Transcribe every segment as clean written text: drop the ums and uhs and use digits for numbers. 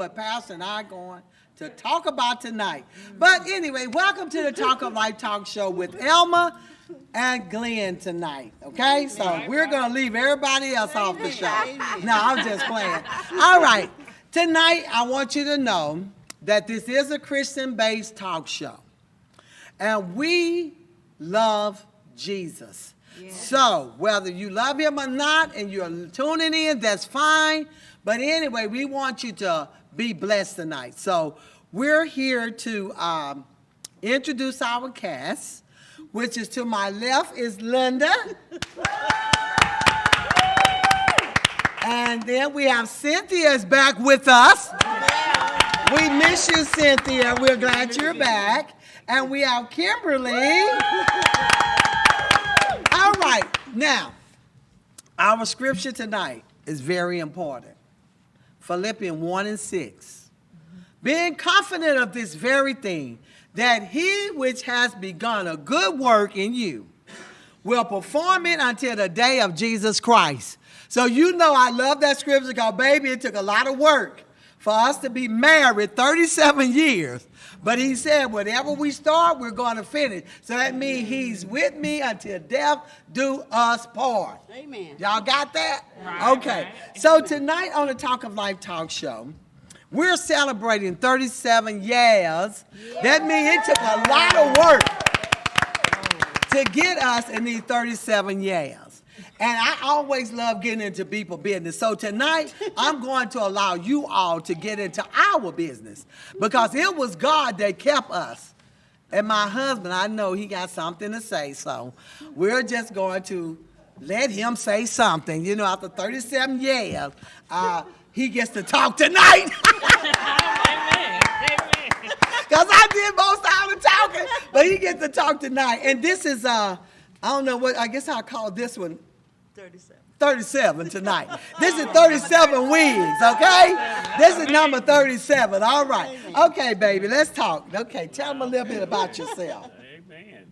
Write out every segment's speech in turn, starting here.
what Pastor and I are going to talk about tonight. But anyway, welcome to the Talk of Life Talk Show with Elma and Glen tonight, okay? So we're going to leave everybody else off the show. No, I'm just playing. All right. Tonight, I want you to know that this is a Christian-based talk show. And we love Jesus. Yeah. So whether you love him or not and you're tuning in, that's fine. But anyway, we want you to be blessed tonight. So we're here to introduce our cast, which is to my left is Linda. And then we have Cynthia is back with us. We miss you, Cynthia. We're glad you're back. And we have Kimberly. All right. Now, our scripture tonight is very important. Philippians 1:6. Being confident of this very thing, that he which has begun a good work in you will perform it until the day of Jesus Christ. So you know I love that scripture because, baby, it took a lot of work for us to be married 37 years. But he said, whatever we start, we're going to finish. So that means he's with me until death do us part. Amen. Y'all got that? Right. Okay. So tonight on the Talk of Life Talk Show, we're celebrating 37 years. That means it took a lot of work to get us in these 37 years. And I always love getting into people's business. So tonight, I'm going to allow you all to get into our business because it was God that kept us. And my husband, I know he got something to say, so we're just going to let him say something. You know, after 37 years, he gets to talk tonight. Because I did most of the talking, but he gets to talk tonight. And this is, I don't know what, I guess I'll call this one 37 tonight. This is 37 wigs, okay? This is number 37. All right. Okay, baby, let's talk. Okay, tell them a little bit about yourself. Amen.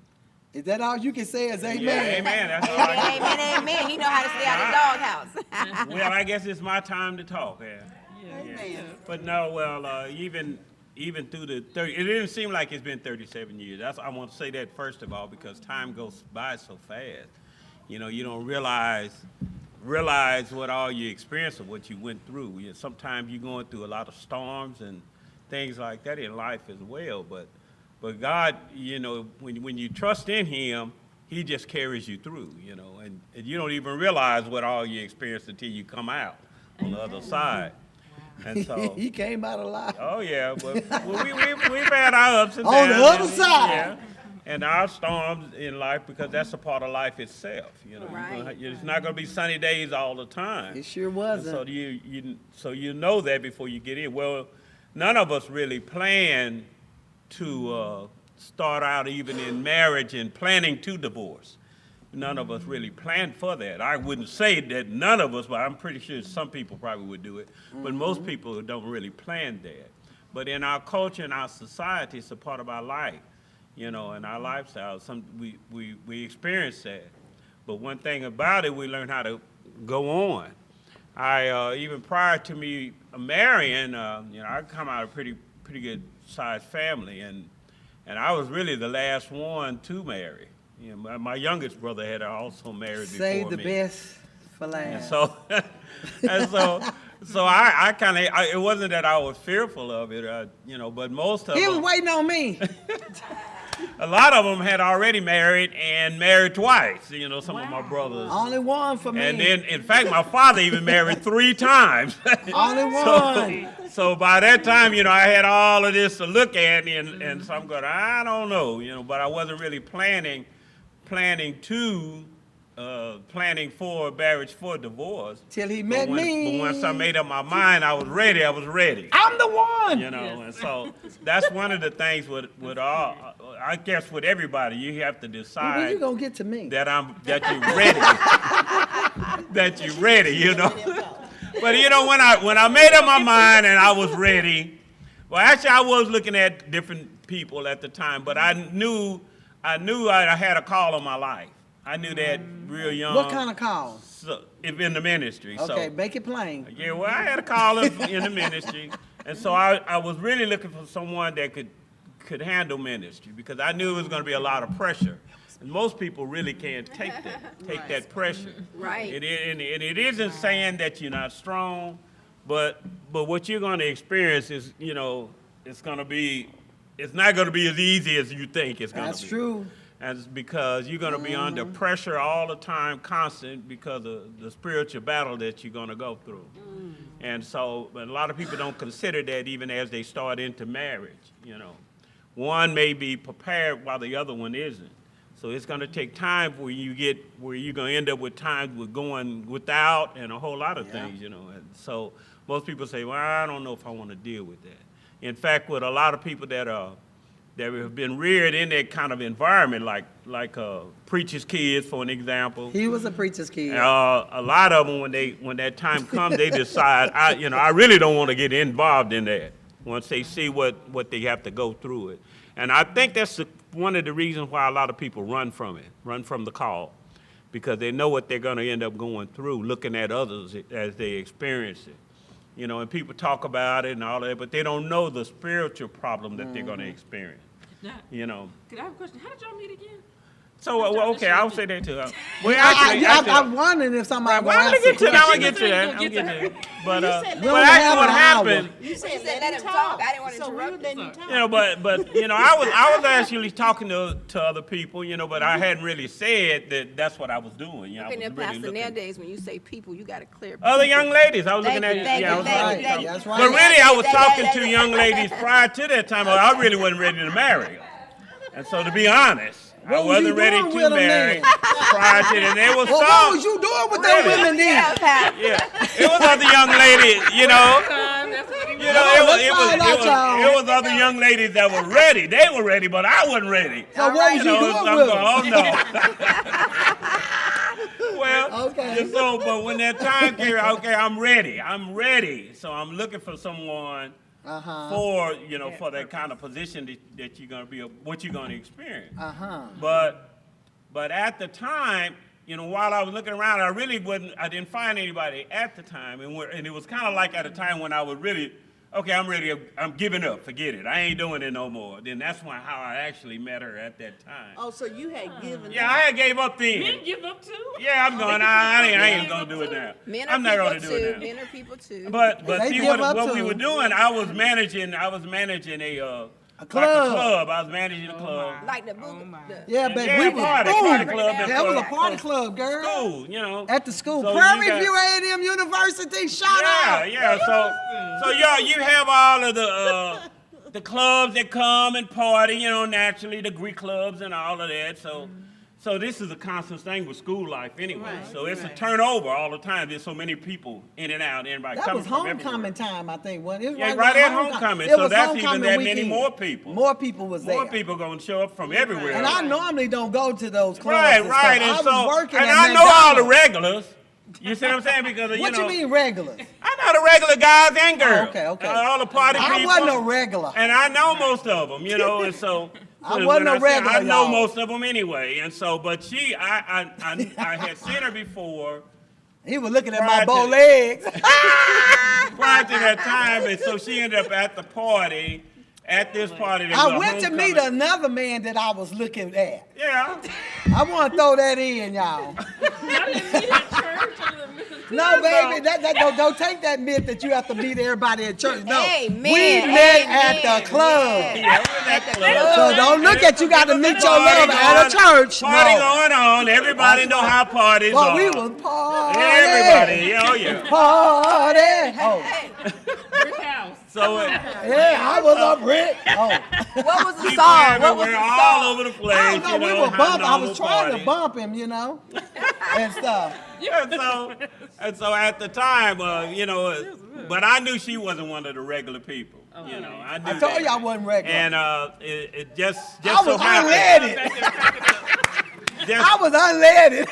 Is that all you can say is amen? Yeah, amen. That's all I can Amen, amen. He know how to stay out of the doghouse. Well, I guess it's my time to talk. Amen. But no, well, even through the 30, it didn't seem like it's been 37 years. I want to say that first of all because time goes by so fast. You know, you don't realize what all you experienced or what you went through. Sometimes you're going through a lot of storms and things like that in life as well. But God, you know, when you trust in him, he just carries you through, you know, and you don't even realize what all you experienced until you come out on the other side. And so He came out alive. oh yeah, but we've had our ups and downs. On the other and, side. yeah, and our storms in life because that's a part of life itself. You know, Right. it's not going to be sunny days all the time. It sure And wasn't. so you know that before you get in. Well, none of us really plan to start out even in marriage and planning to divorce. None of us really planned for that. I wouldn't say that none of us, but I'm pretty sure some people probably would do it. But most people don't really plan that. But in our culture and our society, it's a part of our life, you know, and our lifestyle. We experience that. But one thing about it, we learn how to go on. I even prior to me marrying, you know, I come out of a pretty good sized family, and I was really the last one to marry. You know, my youngest brother had also married before me. Save the best for last. So I kind of, it wasn't that I was fearful of it, you know, but most of He was them, waiting on me. a lot of them had already married and married twice, you know, some of my brothers. Only one for me. And then, in fact, my father even married 3 times. Only one. So by that time, you know, I had all of this to look at, and so I'm going, I don't know, you know, but I wasn't really planning for marriage for divorce. Till he met me. But once I made up my mind, I was ready. I'm the one. You know, and so that's one of the things with all, I guess with everybody, you have to decide When you gonna get to me? that you're ready. That you're ready, you know. But you know, when I made up my mind and I was ready, well, actually I was looking at different people at the time, but I knew I had a call on my life. I knew that real young. What kind of call? So, in the ministry. Okay, So, make it plain. yeah, well, I had a call in the ministry, And so I was really looking for someone that could handle ministry because I knew it was going to be a lot of pressure. And most people really can't take that pressure. Right. And it isn't saying that you're not strong, but what you're going to experience is, it's not going to be as easy as you think it's going to be. That's true. And it's because you're going to be under pressure all the time, constant, because of the spiritual battle that you're going to go through. And so a lot of people don't consider that even as they start into marriage, One may be prepared while the other one isn't. So it's going to take time where you're going to end up with times with going without and a whole lot of things, And so most people say, well, I don't know if I want to deal with that. In fact, with a lot of people that have been reared in that kind of environment, like preacher's kids, for an example. He was a preacher's kid. A lot of them, when that time comes, they decide, I really don't want to get involved in that once they see what they have to go through it. And I think that's one of the reasons why a lot of people run from the call, because they know what they're going to end up going through, looking at others as they experience it. And people talk about it and all that, but they don't know the spiritual problem that they're going to experience. Now, Could I have a question? How did y'all meet again? So, okay, I'll say that too. I'm wondering if somebody will I'm ask going to a get to that. I'm Get to get to that. But We only actually have what an happened, You said let him talk. I didn't want to So we interrupt were you. letting him talk. but I was actually talking to other people, but I hadn't really said that that's what I was doing. I Okay, was now, really Pastor, looking. nowadays when you say people, you got to clear. Other young ladies, I was looking Thank at you, I was thank you, talking- thank you. That's right. But really, I was talking to young ladies prior to that time. I really wasn't ready to marry. And so, to be honest, I What was you wasn't ready doing to with them marry then? prior to that. And there was Well, some. what was you doing with them Really? women then? Yeah, Pat. Yeah, it was other young ladies, That's what he was it was other young ladies that were ready. They were ready, but I wasn't ready. So what was you doing I'm with going, them? oh no. Well, Okay. so, but when that time came, okay, I'm ready. So I'm looking for someone for, for that kind of position that you're going to be, what you're going to experience. But at the time, while I was looking around, I didn't find anybody at the time. And it was kind of like at a time when I was really, okay, I'm ready, I'm giving up, forget it. I ain't doing it no more. Then that's how I actually met her at that time. Oh, so you had given Yeah, I had gave up then. Men give up too? Yeah, I'm going, I ain't going to do it now. Men are I'm not going to people do too. it now. Men are people too. But They see give up what we too. were doing, I was managing a club. I was managing a club. Like the Oh, my. Yeah, baby, Yeah, we was party boom. club. That was a party club, girl. School, At the school. So you Prairie got- View A&M University, shout out. Yeah. So you have all of the clubs that come and party, naturally the Greek clubs and all of that. So this is a constant thing with school life anyway. So it's a turnover all the time. There's so many people in and out, everybody That coming was from homecoming everywhere. time, I think. Wasn't it? It was Yeah, right right around at homecoming. It So was that's even homecoming that many weekend. more people. More people was there. More people gonna show up from everywhere. And I normally don't go to those clubs. Right. And And stuff. I was so, working and at I know all the McDonald's. regulars. You see what I'm saying? Because What you mean regulars? I know the regular guys and girls. Okay. All the party people. I wasn't a regular. And I know most of them, and so. I when wasn't a say regular, I know y'all. most of them anyway, and so, but I had seen her before He was looking at Prior my bow to- legs. prior to that time, and so she ended up at the party, at this party. That was I a went to meet homecoming. another man that I was looking at. Yeah. I want to throw that in, y'all. Y'all didn't meet at church or the No, baby, don't take that myth that you have to meet everybody at church. No, Amen, we met amen. at the club. Yeah, we was at the club. So don't look at you got to meet your lover at a church. Party No. going on. Everybody know how parties Well, are. we was party. Everybody, yeah. Party. Oh, brick house. So yeah, I was a brick. Oh, What was the people song? What was everywhere, the all song? over the place. I don't know. you We know, were how bumping. I normal was trying to party. bump him, and stuff. And so at the time, but I knew she wasn't one of the regular people. I knew I told that. you I wasn't regular. And it just I so was happened. unleaded. I was unleaded.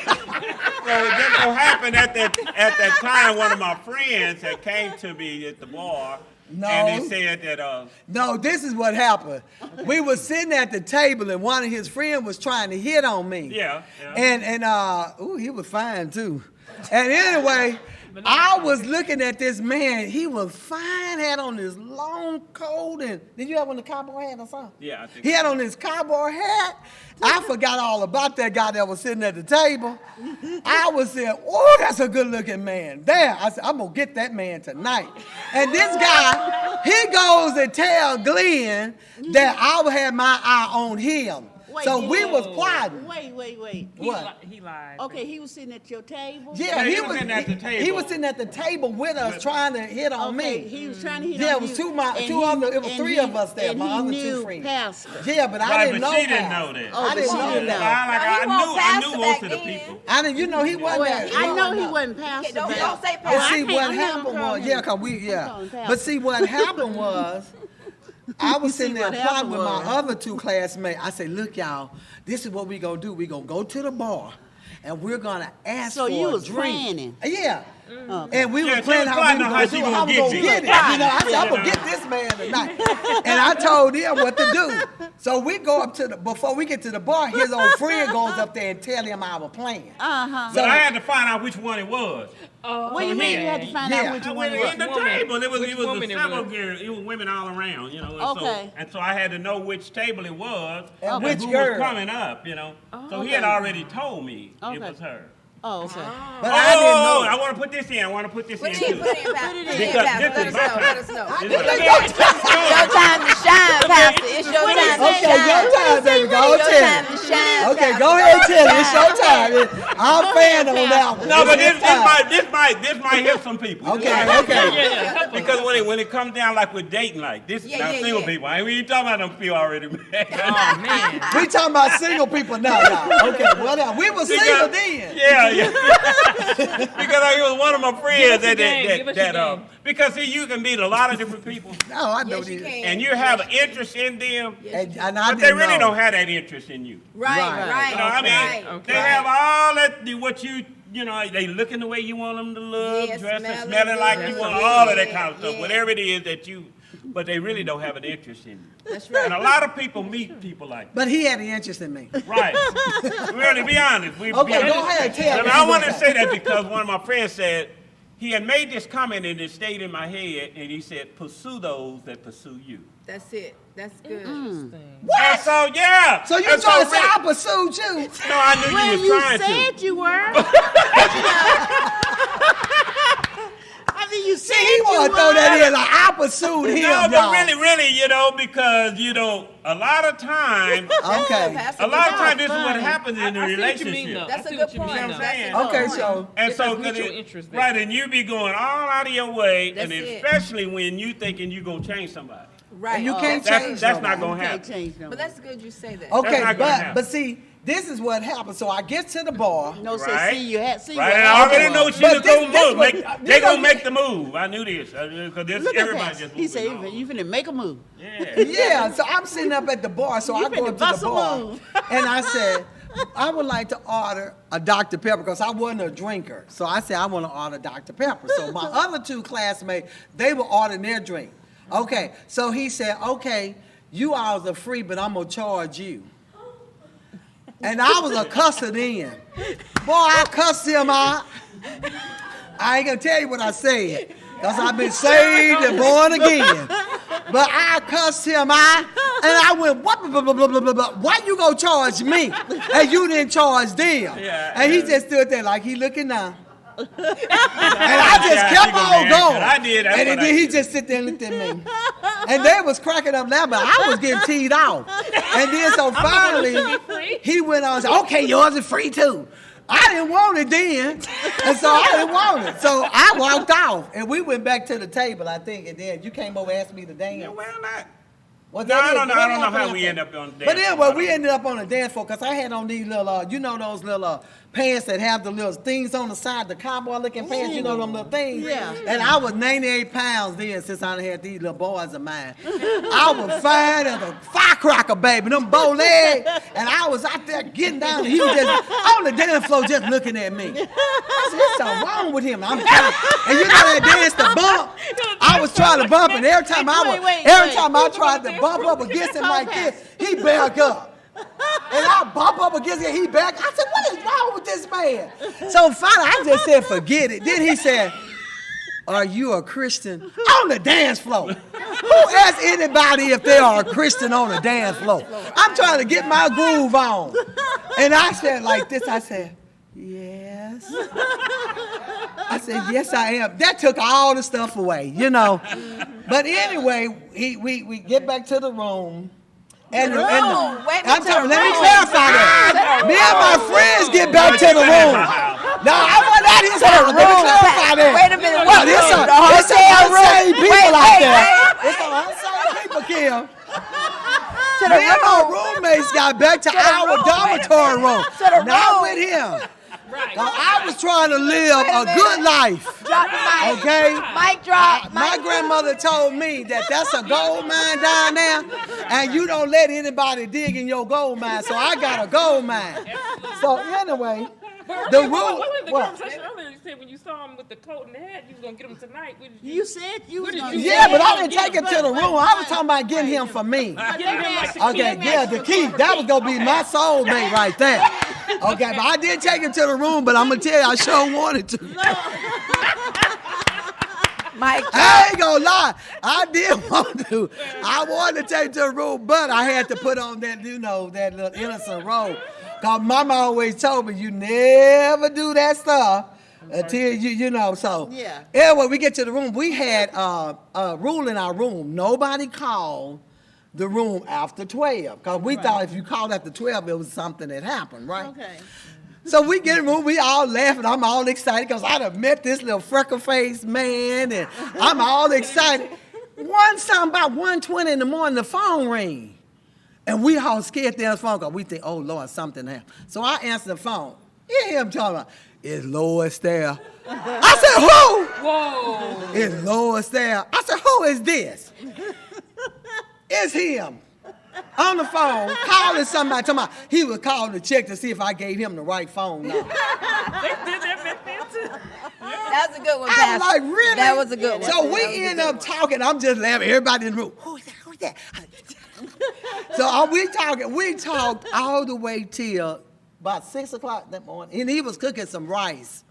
So it just so happened at that time, one of my friends had came to me at the bar. No. And he said that No, this is what happened. We were sitting at the table, and one of his friends was trying to hit on me. yeah. And he was fine too. And anyway, I was looking at this man. He was fine, had on this long coat, and did you have on the cowboy hat or something? Yeah, I think He had on his cowboy hat. I forgot all about that guy that was sitting at the table. I was saying, oh, that's a good looking man. There, I said, I'm gonna get that man tonight. And this guy, he goes and tell Glenn that I had my eye on him. So we was plotting. Wait. What? He lied. Okay, he was sitting at your table? Yeah, he was sitting at the table. He was sitting at the table with us trying to hit on Okay, me. he was trying to hit Yeah, on it was you, it was three of us there, and my he other knew two friends. Pastor. Yeah, but I Right, didn't but know she didn't that. know that. Oh, I didn't but know she didn't that. I No, he knew wasn't most of the pastor back people. I didn't, he wasn't there. I know he wasn't Pastor. Don't but- say But pastor. see, I what can't- happened I'm gonna was, call yeah, him. cause we, I'm calling Pastor. But see, what happened was, I was sitting there what plotting happened with my was- other two classmates. I said, look, y'all, this is what we gonna do. We gonna go to the bar, and we're gonna ask So for you a was drink. planning. Yeah. Okay. And we Yeah, were she planning was how plotting we on were how gonna she do, gonna how we get gonna you. get it. You know, I said, I'm gonna get this man tonight. And I told him what to do. So we go up to before we get to the bar, his old friend goes up there and tell him our plan. Uh-huh. But I had to find out which one it was. What do you mean you had to find Yeah. out which I one went it was? in the Woman. table. It was Which woman it several was? girls. It was women all around, you know. And Okay. so I had to know which table it was And which who girl. was coming up, you know. So he had already told me it Okay. was her. Oh, okay. But I didn't know. I want to put this in. I want to put this in Put it in, too. put it in, Pastor. Put it in, Because Pastor. this is Let my us know. time. Let us know. This is It's your time to shine, Pastor. It's your time to Okay, shine. your time, baby. Go It's your tell time it. to shine. Okay, Pastor. go ahead and tell it. It's your time. I'm a fan on that one. No, but It's your time. this might hit some people. Okay, This okay. might hit some people. Because when it comes down like with dating, like this, Yeah, now yeah, single yeah. people. I mean, you talking about them people already married. Oh, man. We talking about single people now, y'all. Okay, whatever. We were single then. Yeah. Because he was one of my friends Give us your game, give us your game. because see, you can meet a lot of different people, No, I know Yes, you this. can. and you have an interest in them, And I but they didn't really know. don't have that interest in you. Right, Right. right. You know, I mean, right. Okay. they have all that what you know, they looking the way you want them to look, Yes, dressing, smelling smelling like good. you want, all of that Yeah, kind of stuff, yeah. whatever it is that you. But they really don't have an interest in you. That's right. And a lot of people meet people like that. But he had an interest in me. Right. Really, be honest. We Okay, be go honest. ahead, tell And me. I want to say that because one of my friends said, he had made this comment and it stayed in my head, and he said, pursue those that pursue you. That's it. That's good. And so, yeah. So you And trying to say really- I pursued you? No, I knew Well, you you was trying to. said you were. I mean, you said See, he you want to were. throw that in like I pursued him, No, y'all. but really, you know, because, you know, a lot of times, Okay. Pastor, a lot of good times this job. is what happens in a I see what you mean, relationship. though. That's I a see good what you point. mean, You know what I'm saying? That's a Okay, good so point. And If so, there's 'cause mutual it- interest there. right, and you be going all out of your way, That's and it. especially when you thinking you gonna change somebody. Right. You can't That's change not nobody. gonna Can't happen. change no But more. that's good you say that. Okay, not gonna happen. but see, this is what happened. So I get to the bar. No, say, Right. see, you had, see Right, what and I happened already know was- she But was this- gonna this move. what- They you know, gonna make the move. I knew this because this Look at everybody that. just He said, moving you finna make a move. Yeah. Yeah, so I'm sitting up at the bar, so I go finna up to bust the a bar, move. and I said, I would like to order a Dr. Pepper because I wasn't a drinker. So I said, I want to order Dr. Pepper. So my other two classmates, they were ordering their drink. Okay, so he said, okay, you all are free, but I'm going to charge you. And I was a cusser then. Boy, I cussed him out. I ain't going to tell you what I said because I've been saved and born again. But I cussed him out, and I went, what, blah, blah, blah, blah, blah, blah. Why you gonna charge me, and you didn't charge them? Yeah, and he yeah. just stood there like he looking now. And I just Yeah, kept he gonna on be going. answered. I did, that's And what then I he did. just sit there and looked at me. And they was cracking up laughing, but I was getting teed off. And then so finally, free. he went on and said, okay, yours is free too. I didn't want it then, and so I didn't want it. So I walked off, and we went back to the table, I think, and then you came over and asked me to dance. Yeah, well, not. Was No, that I it? don't know. What I don't know happened how we after? end up on the dance But anyway, floor. we ended up on the dance floor because I had on these little, you know, those little pants that have the little things on the side, the cowboy-looking pants, you know, them little things. Yeah. And I was 98 pounds then since I had these little boys of mine. I was fine as a firecracker, baby, them bow legs. And I was out there getting down, and he was just on the dance floor just looking at me. I said, there's something wrong with him. I'm telling you. And you know that dance, the bump? I was trying to bump, and every time I tried to bump up against him like this, he back up. And I bump up against him, he back. I said, what is wrong with this man? So finally, I just said, forget it. Then he said, are you a Christian? On the dance floor. Who asks anybody if they are a Christian on the dance floor? I'm trying to get my groove on. And I said like this, I said, yes. I said, yes, I am. That took all the stuff away, you know. But anyway, we get back to the room. And Wait, I'm to talking, the let me room. clarify that. Me and my friends get back to the room. No, I wasn't at his house. Let me clarify that. Wait a minute. Well, it's some unsaved people out there. It's some unsaved people, Kim. To the Me and my room. roommates got back to the our room. dormitory room. To the Not room. with him. Right. Now, I was trying to live a good life. Drop the mic. Okay? Mic drop. My Mic grandmother told me that that's a gold mine down there, and you don't let anybody dig in your gold mine. So I got a gold mine. So anyway, the rule. The What? conversation earlier, you said when you saw him with the coat and the hat, you was gonna get him tonight. What did You said you was did gonna you get Yeah, him. but I didn't take him to the room. I was talking about getting him for me. Get him like the Okay, key. yeah, the key. That was gonna be my soulmate right there. Okay, but I did take him to the room, but I'm gonna tell you, I sure wanted to. Mic drop. I ain't gonna lie, I did want to. I wanted to take him to the room, but I had to put on that, you know, that little innocent role. Cause Mama always told me, you never do that stuff until you know. So Yeah. anyway, we get to the room. We had a rule in our room: nobody called the room after 12. Cause we thought if you called after 12, it was something that happened, right? Okay. So we get in the room, we all laughing. I'm all excited because I done met this little freckle-faced man, and I'm all excited. One time about 1:20 in the morning, the phone ring. And we all scared to answer the phone because we think, oh, Lord, something happened. So I answer the phone. You hear him talking about, it's Lois there. I said, who? Whoa. It's Lois there. I said, who is this? It's him. On the phone, calling somebody, talking about he was calling to check to see if I gave him the right phone number. They did that back then too. That's a good one, I'm Pastor. like, really? That was a good one. So we end up talking. I'm just laughing. Everybody in the room. Who's that? Who's that? So we talked all the way till about 6 o'clock that morning. And he was cooking some rice.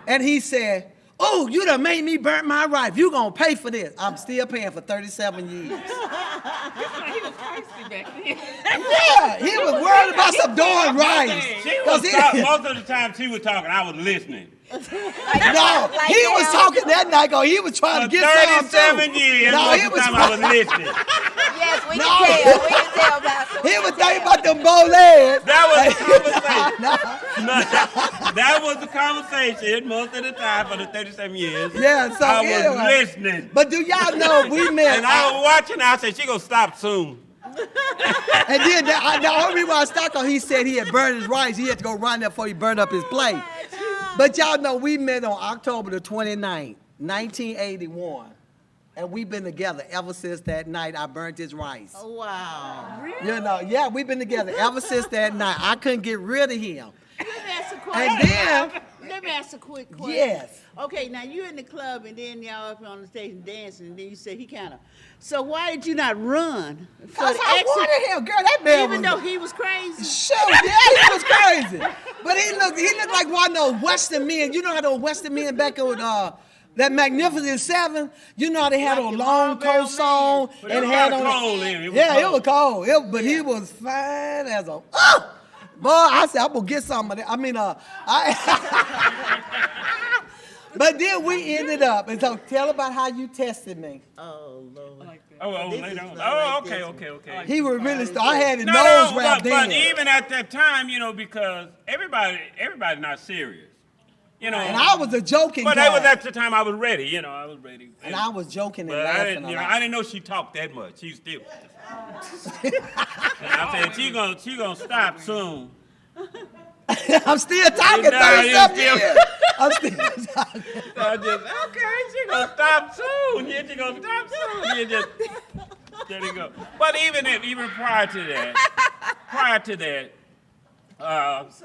And he said, oh, you done made me burn my rice. You gonna pay for this. I'm still paying for 37 years. He was feisty back then. Yeah, he was worried about some darn rice. She 'Cause was he- most of the time she was talking, I was listening. No, he was talking that night because he was trying For to get some 37 too. years, No, most he of the was time I was listening. Yes, we No. can tell. We can tell, Pastor. He was thinking about them bow legs. That was the conversation. No. No, that was the conversation most of the time for the 37 years. Yeah, so I was anyway. listening. But do y'all know we met? And I was watching, I said, she gonna stop soon. And then the only reason why I stopped, because he said he had burned his rice. He had to go run there before he burned up his plate. But y'all know we met on October the 29th, 1981. And we've been together ever since that night I burnt his rice. Oh, wow. You know, yeah, we've been together ever since that night. I couldn't get rid of him. Let me ask a And question. then, Let me ask a quick question. yes. Okay, now you're in the club and then y'all up on the stage and dancing and then you said he kind of. So why did you not run? For Because the I exit? wanted him, girl. That man Even was... though he was crazy? Shoot, yeah, he was crazy. But he looked like one of those Western men. You know how those Western men back with that Magnificent Seven? You know how they had Like on the long Marlboro coats on But and it had was on. cold then. It was Yeah, it cold. was cold. But he was fine as a. Boy, I said I'm gonna get some of that. I mean, But then we ended up, and so tell about how you tested me. Oh, Lord. Oh, This later is on. not Oh, like okay, this okay, one. okay. He was really. I had his No, nose no, wrapped but in. even at that time, you know, because everybody not serious, you know. And I was a joking But guy. that was at the time I was ready, you know, I was ready. And I was joking and But I laughing didn't, a you know, lot. I didn't know she talked that much. She still. And I said she gonna stop soon. I'm still talking Nah, 37 you still- years. I'm still talking. So I just okay, she gonna stop soon. Yeah, she gonna stop soon. You just there you go. But even prior to that,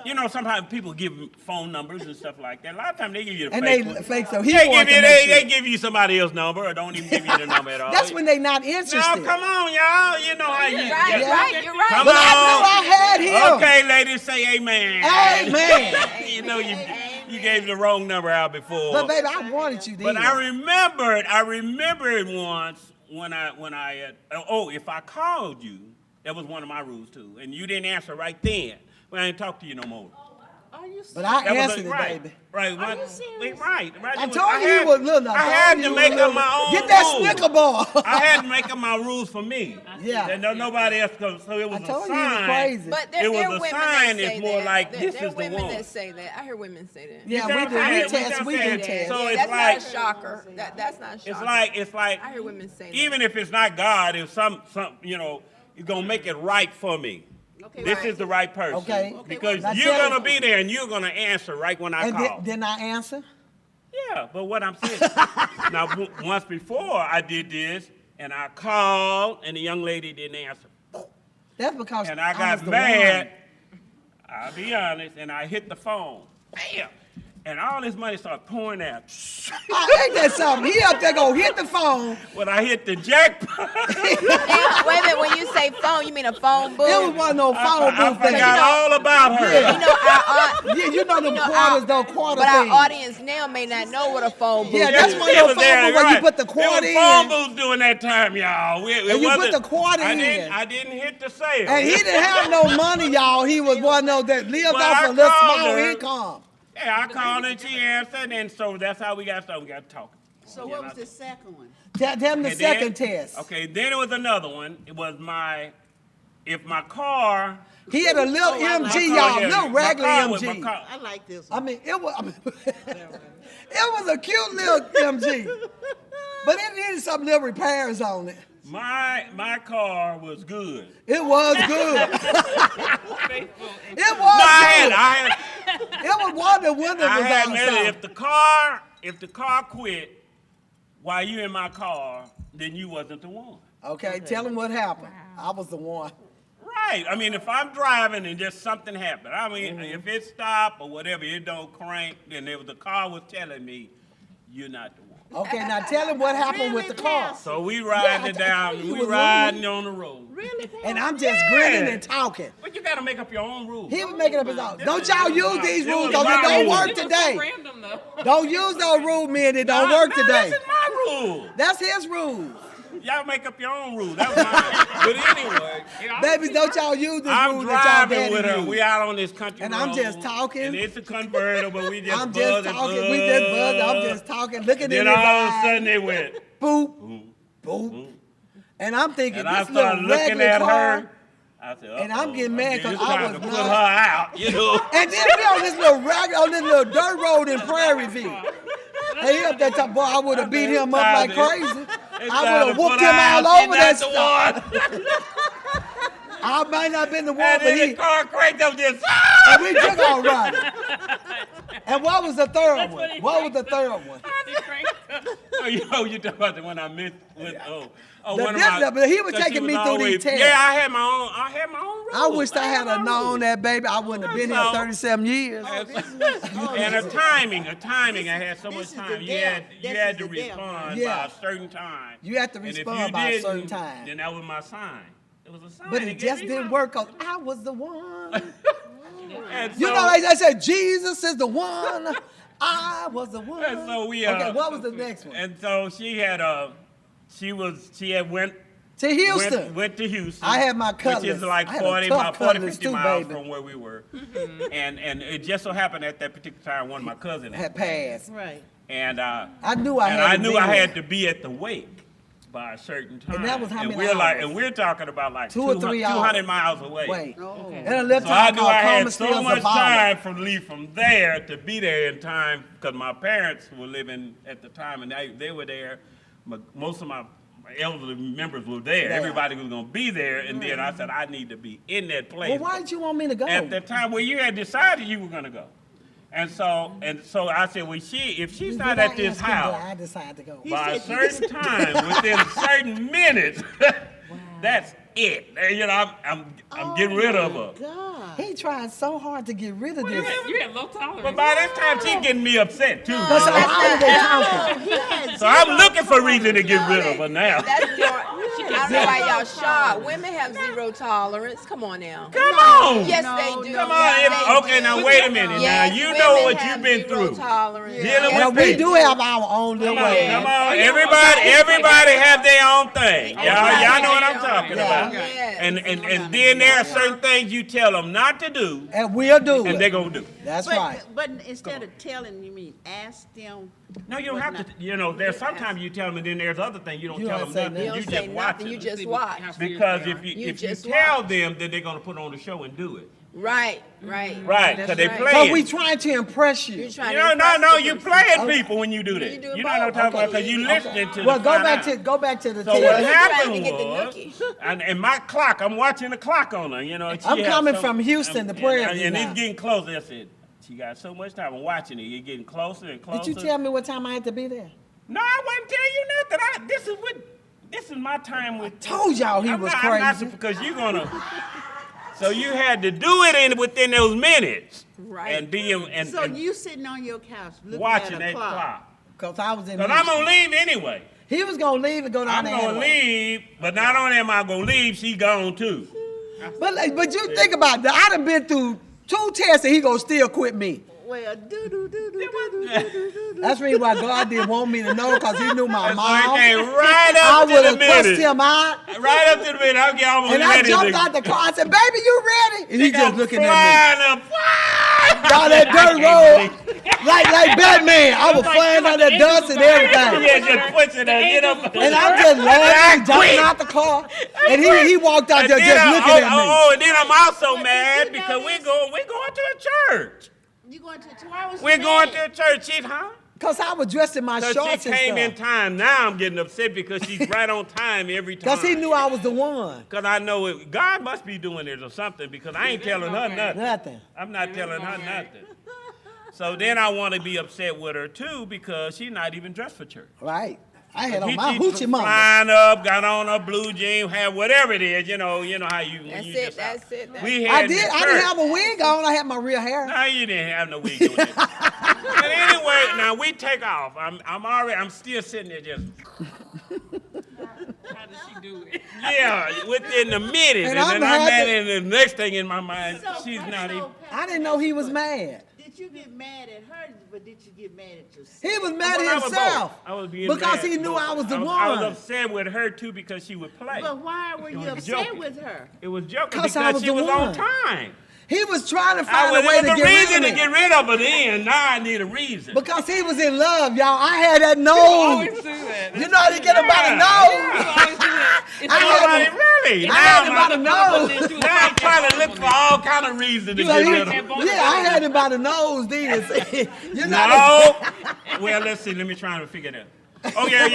You know, sometimes people give phone numbers and stuff like that. A lot of times they give you the And fake they one. fake, so he They wanted give you to make they sure. give you somebody else's number or don't even give you the number at all. That's when they not interested. No, come on, y'all. You know how you. Right, yeah. right, you're right. Come But on. I knew I had him. Okay, ladies, say amen. Amen. You know you gave the wrong number out before. But baby, I wanted you then. But I remembered once when I if I called you, that was one of my rules too, and you didn't answer right then. Well, I ain't talk to you no more. Are you serious? But I That was answered it, right, baby. right. Are you serious? Right. I told you you was little. I had to make up my own Get that rules. Snicker bar. I had to make up my rules for me. Yeah. That nobody else could. So it was I a told sign. you you was crazy. But It there was are a women sign. that say It's more that. like There this are is the women one. that say that. I hear women say that. Yeah, You we know do. what I'm We saying? test. We You know what do I'm saying? test. So Yeah, it's that's like not a shocker. That's not a shocker. it's like I hear women say that. even if it's not God, if some you're gonna make it right for me. Okay, This right. is the right person. Okay. Because Now you're tell gonna me- be there and you're gonna answer right when I And call. didn't I answer? Yeah, but what I'm saying now, once before I did this, and I called, and the young lady didn't answer, That's because and I was got the mad. one. I'll be honest, and I hit the phone, bam, and all this money started pouring out. Ain't that something? He up there go hit the phone. When I hit the jackpot, Now, wait a minute. When you say phone, you mean a phone booth? It was one of those phone I booth things. forgot all about her. Yeah. You know, our Yeah, you know the know, quarters, our- though, quarter but our things. audience now may not know what a phone booth Yeah, that's is. one It of was those there, phone booths where you right. put the It quarter was phone in. booths during that time, y'all. It And you put wasn't- the quarter I in. didn't hit the sale. And he didn't have no money, y'all. He was one of those that lived But off I a little called small her. income. Yeah, I called and she answered, and so that's how we got started. We got talking. So what was the second one? Tell them the And second then- test. Okay, then it was another one. It was if my car. He had a little Oh, I like MG, my y'all, car, yeah, little my regular car was- MG. my car- I like this I one. mean, it was a cute little MG, but it needed some little repairs on it. My car was good. It was good. Faithful. It No, was I good. It was one the windows I was had on. admitted something. if the car quit while you in my car, then you wasn't the one. Okay, tell him what happened. I was the one. Right. I mean, if I'm driving and just something happened, I mean, if it stopped or whatever, it don't crank, then the car was telling me, you're not the one. Okay, now tell him what happened with the car. So we riding it I down, told you we was riding on the road. Really? And I'm just grinning and talking. But you gotta make up your own rules. He was making up his own. Don't y'all use these It rules was because my it don't rules. work It was so today. random though. Don't use those rules, man. It don't work No, today. This is my rule. That's his rules. Y'all make up your own rules. That was mine. But anyway, Babies, don't y'all use this I'm rule that y'all driving daddy with her. use. We out on this country And road. I'm just talking. And it's a convertible. We just I'm just buzzing, talking. We just buzzing. I'm just talking, looking Then in his all of a eyes. sudden they went. Boop, boop. And I'm thinking, And I this little started looking regular at car. her. I said, And I'm getting "Uh-oh, mad 'cause it's I time was to put not- her out, you know. And then we on this little on this little dirt road in Prairie View. And he up there talking, boy, I would have beat him up like crazy. I would have whooped him all over that stuff. I might not have been the one, And but then he, the car cranked up just. and we took on running. And what was the third one? What was the third one? Oh, you talking about the one I missed with The one of difference- my. but he was 'cause taking she me through these tests. Yeah, I had my own rules. I wish I had my a known rules. that, baby. I wouldn't have been here So- 37 years. And a timing. I had so this much is time. the You had death. This to is the death. respond Yeah. by a certain time. You have to And if respond you by a didn't, certain time. Then that was my sign. It was a sign. But to it get just me didn't out. work because I was the one. And You so- know, like I said, Jesus is the one. I was the one. And so we. Okay, what was the next one? And so she had went To Houston. Went to Houston. I had my Which Cutlass. is like I had a 40, tough about 40, Cutlass 50 too, miles baby. from where we were. And it just so happened at that particular time, one of my cousins Had passed. Right. And I knew I and had I to knew be I there. had to be at the wake by a certain time. And that was how many we're like, hours? and we're talking about like 2 or 3 hours. 200 miles away. Wait. Oh. And a little So I time knew called I had Coleman so Steele's much Zavala. time from leave from there to be there in time because my parents were living at the time and they were there. Most of my elderly members were there. Yeah. Everybody was going to be there. And then I said, I need to be in that place. Well, why did you want me to go? At the time where you had decided you were going to go. And so I said, well, if she's not Did at I this ask him that house I decided to go. by a certain time, within certain minutes, that's it. You know, I'm getting rid of her. God. He trying so hard to get rid of this. You had low tolerance. But by this time, she's getting me upset too. That's how hard they talking. He had So I'm looking for a reason to get rid of her now. That's your, I don't know why y'all shocked. Women have zero tolerance. Come on now. Come on. Yes, they do. Come on. Yes, they Okay, do. now wait a minute. Yes, now you know women what have you've been zero through. Tolerance. Dealing Now, with we me. do have our own little Come on, way. come on. Everybody have their own thing. Y'all know what I'm talking about. Yes. And then there are certain things you tell them not to do, And we'll do and they're it. going to do. That's right. But instead of telling, you mean ask them. No, you don't have to. You know, there's sometimes you tell them, and then there's other things you don't You tell don't them say nothing. You You don't say just watch nothing. You it. just watch. Because if You you just tell watch. them, then they're going to put on the show and do it. Right. Right, because they right. play But it. we trying to impress you. You're trying You to know, impress no, the you person. playing people when you do You that. do You know what I'm both. talking about? Because Okay. you listening to Well, the go find back out. to the So what test. Trying to happened get the was, nookie. and my clock, I'm watching the clock on her, you know. and she I'm had coming some- from Houston to Prairie View And now. it's getting closer. I said, she got so much time. I'm watching it. You're getting closer and closer. Did you tell me what time I had to be there? No, I wasn't telling you nothing. This is my time with. Told y'all he I'm was not, I'm not, crazy. because you're gonna. So you had to do it within those minutes. Right. And be and, So and you sitting on your couch looking watching at that a clock. clock. Because I was in Because I'm Houston. gonna leave anyway. He was going to leave and go down I'm there. gonna anyway. leave, but not only am I gonna leave, she gone too. But you think about it. I done been through 2 tests and he going to still quit me. Well, do. That's the reason why God didn't want me to know, because he knew my So mom. it came right I up would to the have cussed minute. him out. Right up to the minute, I'll get almost And I ready jumped to. out the car. I said, baby, you ready? And he just looking at flying up. me. Down that dirt road, like Batman. I was flying down that dust and everything. Yeah, just pushing her, get up. And I'm just laughing, jumping out the car. And he walked out there just looking at me. Oh, and then I'm also mad because we're going to a church. You going to 2 hours? We're going to a church. She's, huh? Because I was dressed in my Because shorts she and came in stuff. time. Now I'm getting upset because she's right on time every time. Because he knew I was the one. Because I know it, God must be doing it or something, because I ain't telling her nothing. Nothing. I'm not telling her nothing. So then I want to be upset with her too, because she's not even dressed for church. Right. I had He on my keeps hoochie mama. flying up, got on a blue jean, had whatever it is, you know how you. when That's you it. just That's it. We I had did. the I didn't church. have a wig on. I had my real hair. No, you didn't have no wig on it. But anyway, now we take off. I'm still sitting there just. How did she do it? Yeah, within the minute, And and I'm then I'm mad, happy. and the next thing in my mind, So, she's so, not even. I didn't know he was mad. Did you get mad at her, but did you get mad at yourself? He was mad Well, at I was himself. both. I was being because mad. he knew I was the I one. was upset with her too because she would play. But why were you was upset joking. with her? It was joking 'Cause because I was she the was on one. time. He was trying to It find a way was to a get rid reason of to me. get rid of her then. Now I need a reason. Because he was in love, y'all. I had that Always nose. do that. You know how to get him by the nose. Always do that. It's I always- had Nobody really. I had him Now by the I'm- nose. now I'm trying to look for all kind of reason to So get he- rid of her. yeah, I had him by the nose then. You know No. Well, let's see. Let me try to figure it out. Oh, yeah.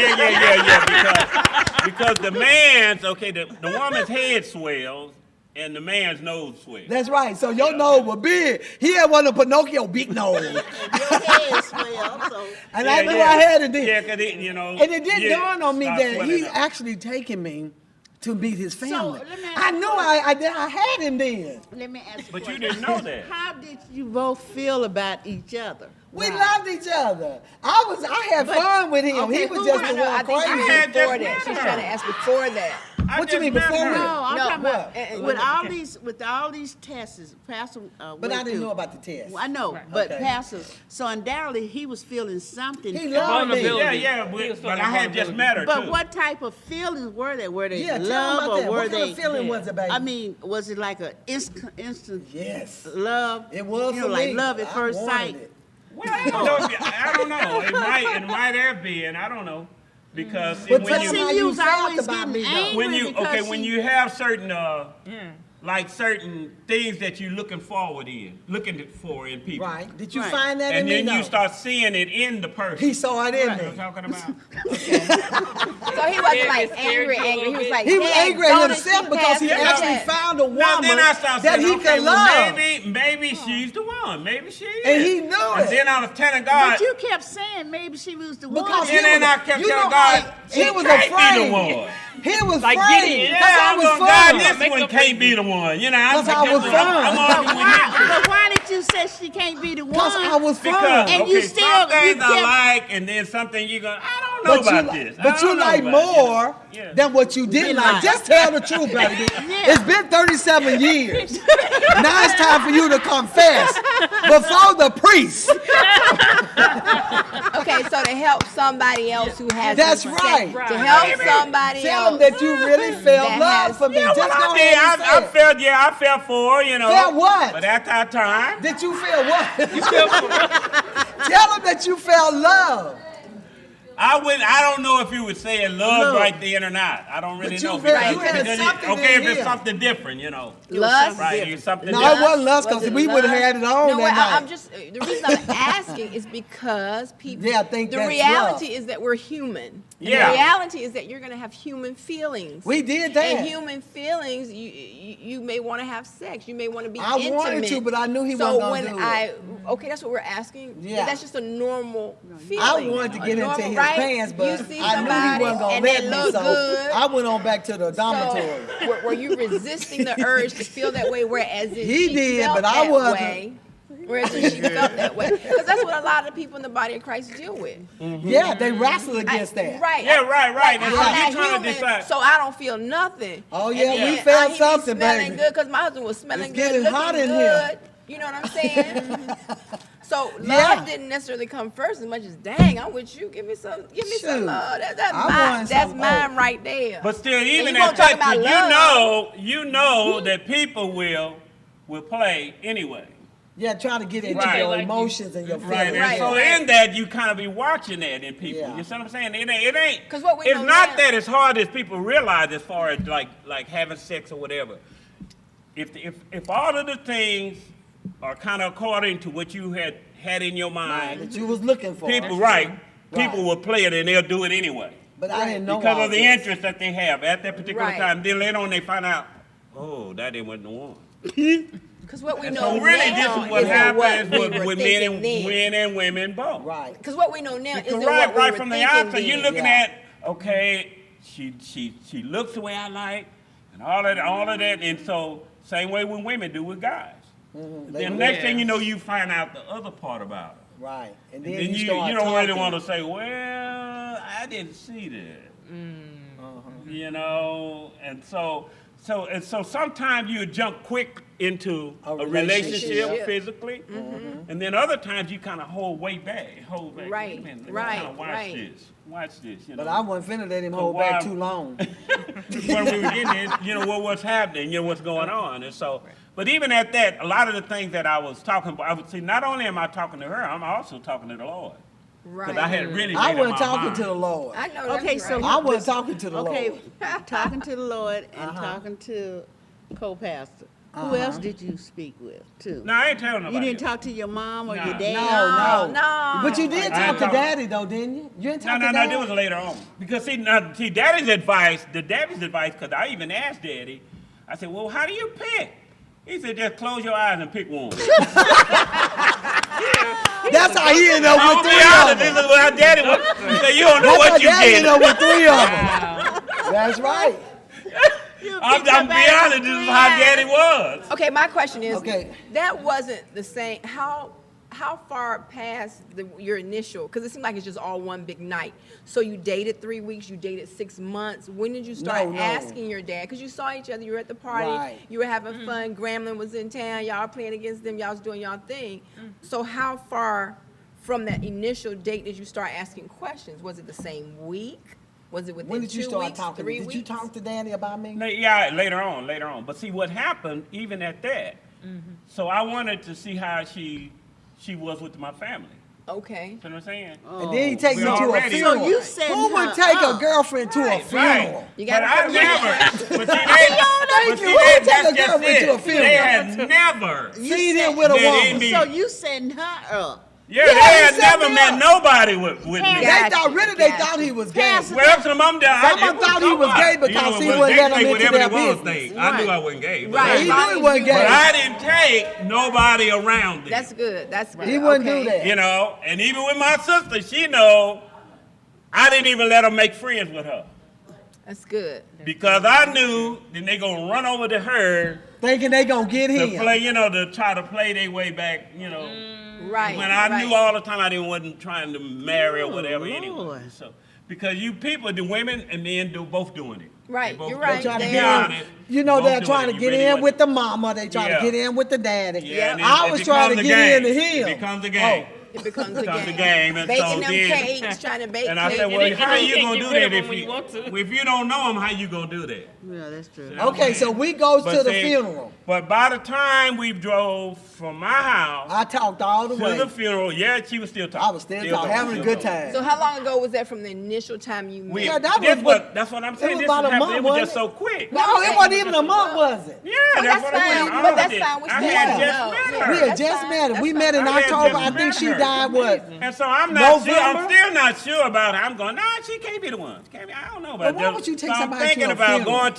Because the man's, okay, the woman's head swells and the man's nose swells. That's right. So your nose was big. He had one of Pinocchio big nose. Your head swelled, so And I knew I had it then. Yeah, because you know. And it did yeah, dawn on me start that swelling he up. actually taken me to meet his family. let me ask I you knew a I had him then. let me ask you a But you question. didn't know that. How did you both feel about each other? We loved each other. I had fun with him. okay, he was who just was- the No, I one think crazy. she's had before just that. met She's her. trying to ask before that. I What you just mean, met before her. what? No, I'm No, talking what? about with all these tests, Pastor. But I didn't know about the test. Well, I know, but Okay. Pastor. So undoubtedly, he was feeling something. He loved me. Vulnerability. Yeah, He was but feeling I had just vulnerability. met her But too. what type of feelings were they? Were they Yeah, tell me love about or that. were What they? kind of feeling was it, baby? I mean, was it like an instant Yes. love? It was you know, for like me. love at I first wanted sight. it. Well, I don't know. It might have been. I don't know. Because see, But when tell you me how See, you you was felt always about getting me, though. angry when you because when she- you have certain like certain things that you're looking for in people. Right. Did you Right. find that in And me? then you No. start seeing it in the person. He saw it in You know what I'm me. talking about? So he wasn't like It scared angry. you a He was little like, He was "Dad, angry don't at it himself keep because he passing actually that?" found a Now woman then I start that saying, he okay, could well, love. maybe she's the one. Maybe she is. And he knew And it. then I was telling God, But you kept saying maybe she was the one. Because and then I kept you telling know, God, he she was can't be afraid. the one. He was Like afraid. Gideon. Because I I'm was gonna God, firm. this Make one up can't be the one. You know, I'm 'Cause I was firm. I'm arguing with him. But why did you say she can't be the one? Because I was Because firm. And you still- some things you I kept- like, and then something you go, I don't know But you, about this. I but you don't know like about it, you know. more Yeah. than what you didn't like. like. Just tell the truth, baby. Yeah. It's been 37 years. Now it's time for you to confess before the priest. Okay, so to help somebody else who has That's right. To help somebody Tell them else. that you really felt That love has- for me. Yeah, Just well, go I ahead did. and say I it. felt for her, you know. Felt what? But at that time, Did you feel what? Tell them that you felt love. I don't know if you would say love Look. right then or not. I don't really But you know. felt- because you had then something okay, in if it's here. something different, you know. Lust? Right, it's something No, different. it wasn't lust Was because it we would have lust? had it on No, that night. I'm just the reason I'm asking is because people. Yeah, I think the that's reality love. is that we're human. And Yeah. the reality is that you're gonna have human feelings. We did that. And human feelings, you may want to have sex. You may want to be I intimate. wanted to, but I knew he so wasn't gonna when do it. okay, that's what we're asking. Yeah. That's just a normal feeling. I wanted to A get normal, into his right? pants, but you see I knew he somebody wasn't gonna and let they me, look so good. I went on back to the dormitory. So, were you resisting the urge to feel that way? Whereas if He she did, felt but I that wasn't. way, whereas if she felt that way, because that's what a lot of people in the body of Christ deal with. Yeah, they wrestle against that. Right. Yeah, right. I'm And so not you're trying to human, decide. so I don't feel nothing. Oh, And yeah, we then, felt he be something, smelling baby. good because my husband was smelling It's good, getting looking hot in good. here. You know what I'm saying? So love Yeah. didn't necessarily come first as much as, dang, I'm with you. Give me some Shoot. love. That's I mine. want That's some mine love. right there. But still, even you gonna at talk that, about you know that people will play anyway. Yeah, trying to get into Right. your Like you. emotions and your Right, feelings. and Right. so in that you kind of be watching that in people. Yeah. You see what I'm saying? It ain't. 'Cause what we it's know not now- that as hard as people realize as far as like having sex or whatever. If all of the things are kind of according to what you had in your mind, That you was looking for. people Right. people will play it and they'll do it anyway But I didn't know because all of the this. interest that they have at that particular Right. time. Then later on they find out, oh, that didn't wasn't the one. Because what we And know so really, now this is what isn't happens we were with thinking men and women both. Right. Because what we know now isn't Right, what we right were from the thinking outset, you're then. looking Yeah. at, okay, she looks the way I like, and all of that, and so same way when women do with guys. They Then do. next thing you know, you find out the other part about it. Right. And And then then you start don't really talking. want to say, well, I didn't see that. You know, and so sometimes you jump quick into A a relationship. relationship physically, and then other times you kind of hold back. Right, Wait a minute, let me right, kinda watch right. this. Watch this. You But know. I wasn't finna let him So hold why- back too long. when we were getting it, you know, what's happening, you know, what's going on. And so, but even at that, a lot of the things that I was talking about, I would see, not only am I talking to her, I'm also talking to the Lord. Because I had really I made up wasn't my talking mind. to the Lord. I know that's Okay, right. so I wasn't talking to the Okay, Lord. talking to the Lord and Uh-huh. talking to co-pastor. Who else did you speak with, too? No, I ain't telling nobody. You didn't talk to your mom or Nah. your dad? No. No. But you did I talk to talk- Daddy though, didn't you? You didn't talk No, to no, Daddy? that was later on. Because see, Daddy's advice, because I even asked Daddy, I said, well, how do you pick? He said, just close your eyes and pick one. That's how he ended up I'm with gonna be three of honest, this them. is what our daddy was. He said, you don't know That's what how you Daddy get. ended up with three of them. That's right. I'm be honest, this is how daddy was. Okay, my question is, Okay. that wasn't the same. How far past your initial? Because it seemed like it's just all one big night. So you dated 3 weeks, you dated 6 months. When did you start No. asking your dad? Because you saw each other, you were at the party, Right. you were having fun. Gremlin was in town, y'all were playing against them, y'all was doing y'all thing. So how far from that initial date did you start asking questions? Was it the same week? Was it within When did you 2 start weeks, talking? 3 Did weeks? you talk to Daddy about me? Yeah, later on. But see, what happened, even at that, so I wanted to see how she was with my family. Okay. You know what I'm saying? And then he takes We you to a already- funeral. So you set Who would her take a up. girlfriend to a funeral? You But gotta I put never. But see, they, Thank But you. see, Who that's take a just girl with it. to a funeral? They had never. Seen him with a Let woman. him be- So you setting her up. Yeah, Yeah, they he had set never me met up. nobody with me. Yeah. They thought they Gotcha. thought he was gay. Pastor- Well, some of them, Some thought he was gay because he wouldn't let them into their business. I knew I wasn't gay. But, Right. He knew he wasn't but gay. I didn't take nobody around them. That's good. That's good. He wouldn't Okay. do that. You know, and even with my sister, she know I didn't even let her make friends with her. That's good. Because I knew then they gonna run over to her Thinking they gonna get to him. play, to try to play their way back, Right. when I right. knew all the time I wasn't trying to marry or whatever anyway. Lord. So because you people, the women and men both doing it. Right, They both you're right. Trying to They get are. in. Both They're doing trying it. to You get really in wasn't- with the mama. They trying Yeah. to get in with the daddy. Yeah, and I it was trying to becomes a get game. into him. It becomes a game. It becomes a Becomes game. a game, and Baking so them then- cakes, trying to bake And I cakes. said, well, then how you you can't gonna get do rid that of if them when you want to. if you don't know them? How you gonna do that? Yeah, that's true. Okay, so we goes But to the see, funeral. But by the time we drove from my house I talked all the to way. the funeral, yeah, she was still talking. I was still talking, having a good time. So how long ago was that from the initial time you met? Yeah, that That's was what what- that's what I'm it saying. was This about a happened. month, It was just wasn't so quick. No, it wasn't even a month, was it? Yeah, Well, that's that's what I'm saying. fine, but that's fine. We I still had don't just know. met Yeah. her. We had That's just fine, met. that's We fine. met in I had October. just I think met she her. died what? And so I'm not sure. November? I'm still not sure about her. I'm going. Nah, she can't be the one. She can't be, I don't know about But why that. would you take so I'm somebody to thinking a about funeral? going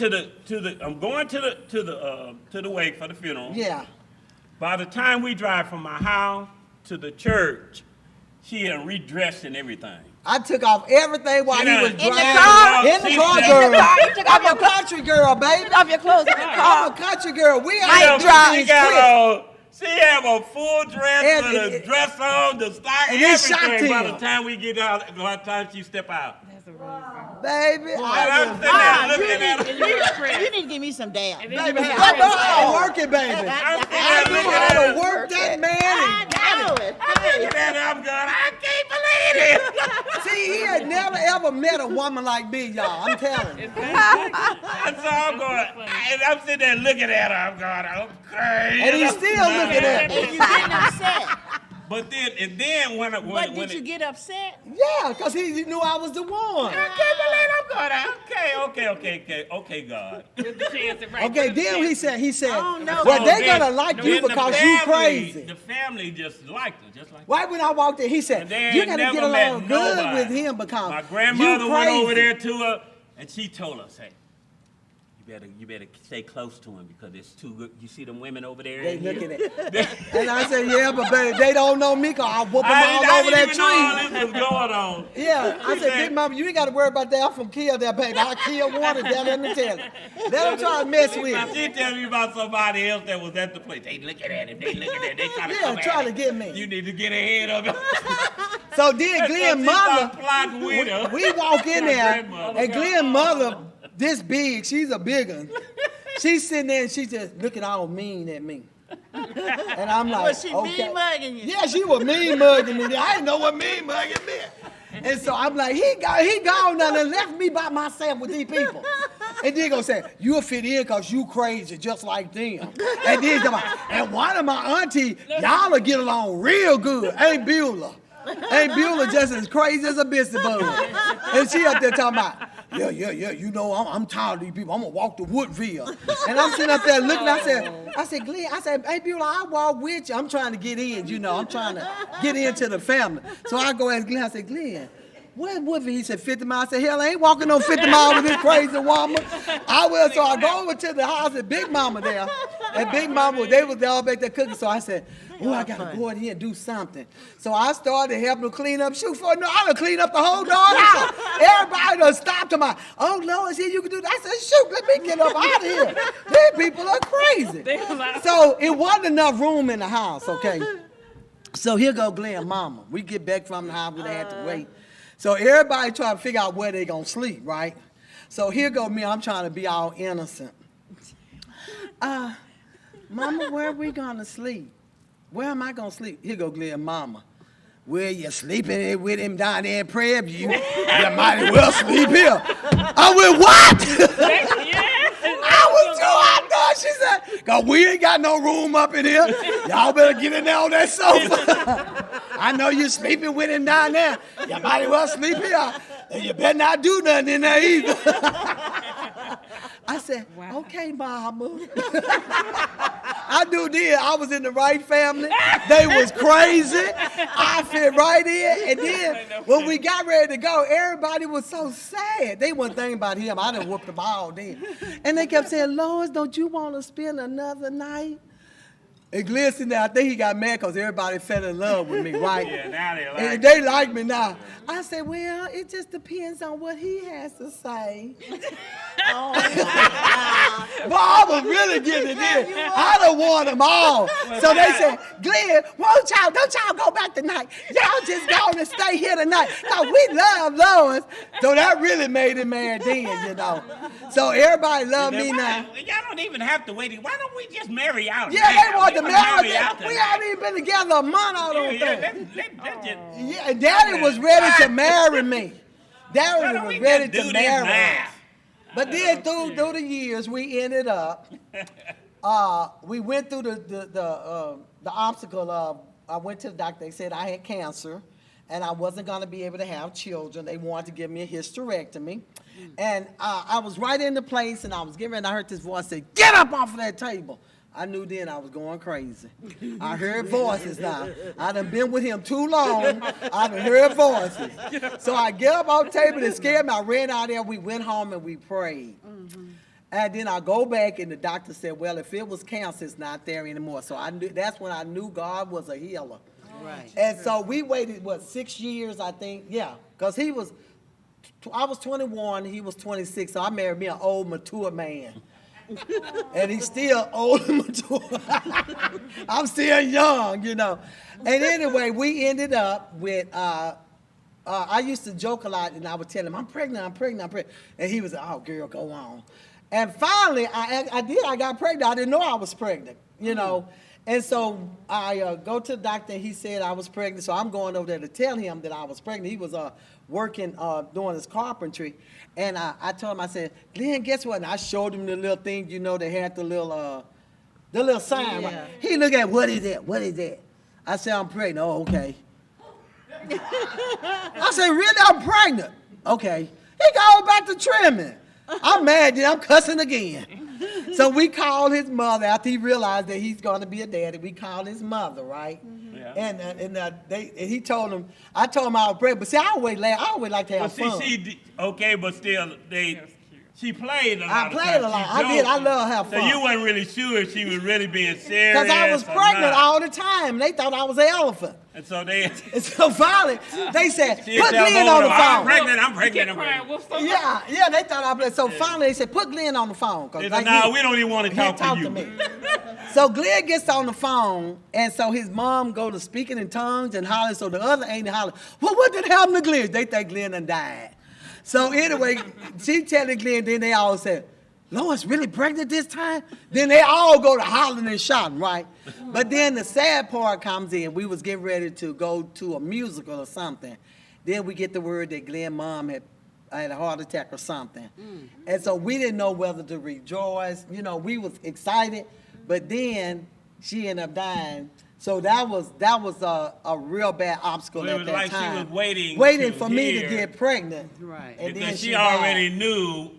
I'm going to the wake for the funeral. Yeah. By the time we drive from my house to the church, she had redressed and everything. I took off everything while he was In driving. the car? In the She car, said- girl. In the car? You took off I'm your a country girl, baby. Take off your clothes in the I'm car. a country girl. We Mic ain't drop. She things got quick. on. She have a full dress And with a it- dress on, the stock, and it shocked everything. By him. the time we get out, by the time she step out, Baby, and I I'm was sitting there looking at her. You need to give me some dab. And then you baby, was I know like, how to work it, baby. I'm sitting I there knew looking how at to her. work that man. I know it. I'm looking at her. I'm going, I can't believe it. See, he had never ever met a woman like me, y'all. I'm telling you. And so I'm going, and I'm sitting there looking at her. I'm going, okay. And he's still looking at me. And you getting upset. But then when But did you get upset? Yeah, because he knew I was the one. I can't believe I'm going, okay, God. With the chance at right. Okay, with the then chance. he said, Oh, no. well, So they then- gonna like you then the because you family- crazy. The family just liked her, just like Right when I walked in, he said, And they you ain't gotta get never met along good nobody. with him because My grandmother you went over crazy. there to her, and she told us, "Hey, you better stay close to him because it's too good. You see them women over there." They in here? looking at And I said, yeah, but baby, they don't know me because I whoop them I all didn't over that even know all tree. this was going on. Yeah, I She said, said- big mama, you ain't got to worry about that. I'm from kill that baby. I kill one and then let me tell you. Let them try to mess with Now, you. she tell me about somebody else that was at the place. They looking at him. They looking at him. They trying to Yeah, come try at to him. get me. You need to get ahead of him. So then Glenn She mother, started plotting with her. we walk in My there, grandmother. and Glenn mother, this big, she's a big one. She's sitting there and she's just looking all mean at me. And I'm like, Was she okay. mean mugging you? Yeah, she was mean mugging me. I didn't know what mean mugging meant. And so I'm like, he gone now and left me by myself with these people. And then gonna say, you'll fit in because you crazy just like them. And then come on, and one of my auntie, y'all will get along real good. Ain't Beulah. Ain't Beulah just as crazy as a biscuit bug. And she up there talking about, yeah, you know, I'm tired of these people. I'm gonna walk to Woodville. And I'm sitting up there looking, I said, Glenn, hey Beulah, I'll walk with you. I'm trying to get in, you know, I'm trying to get into the family. So I go ask Glenn, I said, Glenn, where Woodville? He said 50 miles. I said, hell, I ain't walking on 50 miles with this crazy woman. I will. So I go over to the house and Big Mama there. And Big Mama, they was all back there cooking. So I said, oh, I got to go in here and do something. So I started helping them clean up. Shoot, for no, I done cleaned up the whole darn house. Everybody done stopped to my, oh, Lord, see, you can do that. I said, shoot, let me get up out of here. These people are crazy. They a lot. So it wasn't enough room in the house, okay? So here go Glenn mama. We get back from the house, we had to wait. So everybody trying to figure out where they gonna sleep, right? So here go me, I'm trying to be all innocent. Mama, where are we gonna sleep? Where am I gonna sleep? Here go Glenn mama. Well, you're sleeping with him down there in Prairie View. You might as well sleep here. I went, what? I was too outdoors, she said, because we ain't got no room up in here. Y'all better get in there on that sofa. I know you're sleeping with him down there. You might as well sleep here. And you better not do nothing in there either. I said, okay, mama. I knew then I was in the right family. They was crazy. I fit right in. And then when we got ready to go, everybody was so sad. They wasn't thinking about him. I done whooped them all then. And they kept saying, Lois, don't you want to spend another night? And Glen said, I think he got mad because everybody fell in love with me, right? Yeah, now they like And they like me now. I said, well, it just depends on what he has to say. Oh, my But I was really getting it in. I done won them all. So they said, Glen, don't y'all go back tonight. Y'all just go and stay here tonight. Because we love Lois. So that really made him mad then, you know. So everybody love me now. Y'all don't even have to wait. Why don't we just marry out? Yeah, now? they want to We marry out us. We tonight. haven't even been together a month, I don't Yeah, think. let's just. Yeah, Daddy was ready to marry me. Why Daddy don't was we ready just do to this marry now? us. But then through the years, we ended up, we went through the obstacle of, I went to the doctor, they said I had cancer, and I wasn't going to be able to have children. They wanted to give me a hysterectomy. And I was right in the place, and I was getting ready, and I heard this voice say, get up off of that table. I knew then I was going crazy. I heard voices now. I done been with him too long. I done heard voices. So I get up on the table, it scared me. I ran out there, we went home and we prayed. And then I go back and the doctor said, well, if it was cancer, it's not there anymore. So I knew, that's when I knew God was a healer. Right. And so we waited, 6 years, I think? Yeah, because I was 21, he was 26, so I married me an old, mature man. And he's still old and mature. I'm still young, you know. And anyway, we ended up with, I used to joke a lot, and I would tell him, I'm pregnant. And he was like, oh, girl, go on. And finally, I got pregnant. I didn't know I was pregnant, you know. And so I go to the doctor, and he said I was pregnant. So I'm going over there to tell him that I was pregnant. He was working, doing his carpentry. And I told him, I said, Glen, guess what? And I showed him the little thing, you know, they had the little sign. Yeah. Right? He looked at, what is that? I said, I'm pregnant. Oh, okay. I said, really? I'm pregnant. Okay. He goes back to trimming. I'm mad, then I'm cussing again. So we called his mother after he realized that he's going to be a daddy. We called his mother, right? Yeah. And he told him, I told him I was pregnant. But see, I always like to have fun. Okay, but still, she played a lot. I played a lot. I did. I love to have fun. So you weren't really sure if she was really being serious. Because I was or pregnant not. all the time. They thought I was an elephant. And so they. And so finally, they said, She put tell Glen on the Mona, I'm phone. pregnant. I'm You pregnant. kept I'm crying, pregnant. what's something? Yeah, they thought I was. So finally, they said, put Glen on the phone. They said, no, we don't even want to He talk to you. me. So Glen gets on the phone, and so his mom go to speaking in tongues and hollering. So the other ain't hollering. Well, what did happen to Glen? They think Glen done died. So anyway, she telling Glen. Then they all said, Lois really pregnant this time? Then they all go to hollering and shouting, right? But then the sad part comes in. We was getting ready to go to a musical or something. Then we get the word that Glen's mom had a heart attack or something. And so we didn't know whether to rejoice. You know, we was excited, but then she ended up dying. So that was a real bad obstacle Well, it at was that like time. she was waiting for me to hear. get pregnant. Right. And then Because she died. already knew,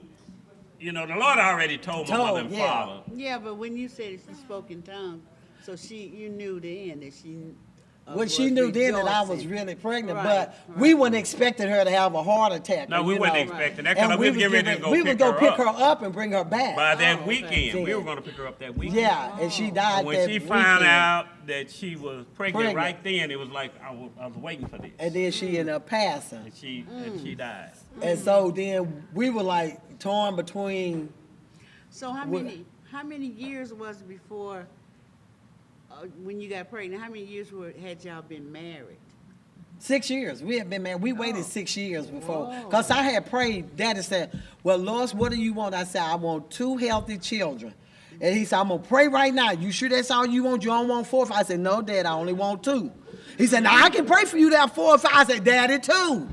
you know, the Lord already told my mother and yeah. father. Yeah, but when you said she spoke in tongues, so you knew then that she. Well, she knew then that I was rejoicing. really pregnant, Right, but right. we weren't expecting her to have a heart attack. No, we you wasn't know. expecting that And because we was getting ready to go we pick would go her pick up. her up and bring her back. By that okay. weekend, we Yeah. were going to pick her up that weekend. Yeah, and she died And when that she found weekend. out that she was pregnant Pregnant. right then, it was like I was waiting for this. And then she ended up passing. And she died. And so then we were like torn between. So how many years was it before when you got pregnant? How many years had y'all been married? 6 years. We had been married. We waited 6 years before. Because I had prayed. Daddy said, well, Lois, what do you want? I said, I want 2 healthy children. And he said, I'm going to pray right now. You sure that's all you want? You don't want 4 or 5? I said, no, Dad, I only want 2. He said, now I can pray for you to have 4 or 5. I said, Daddy, 2.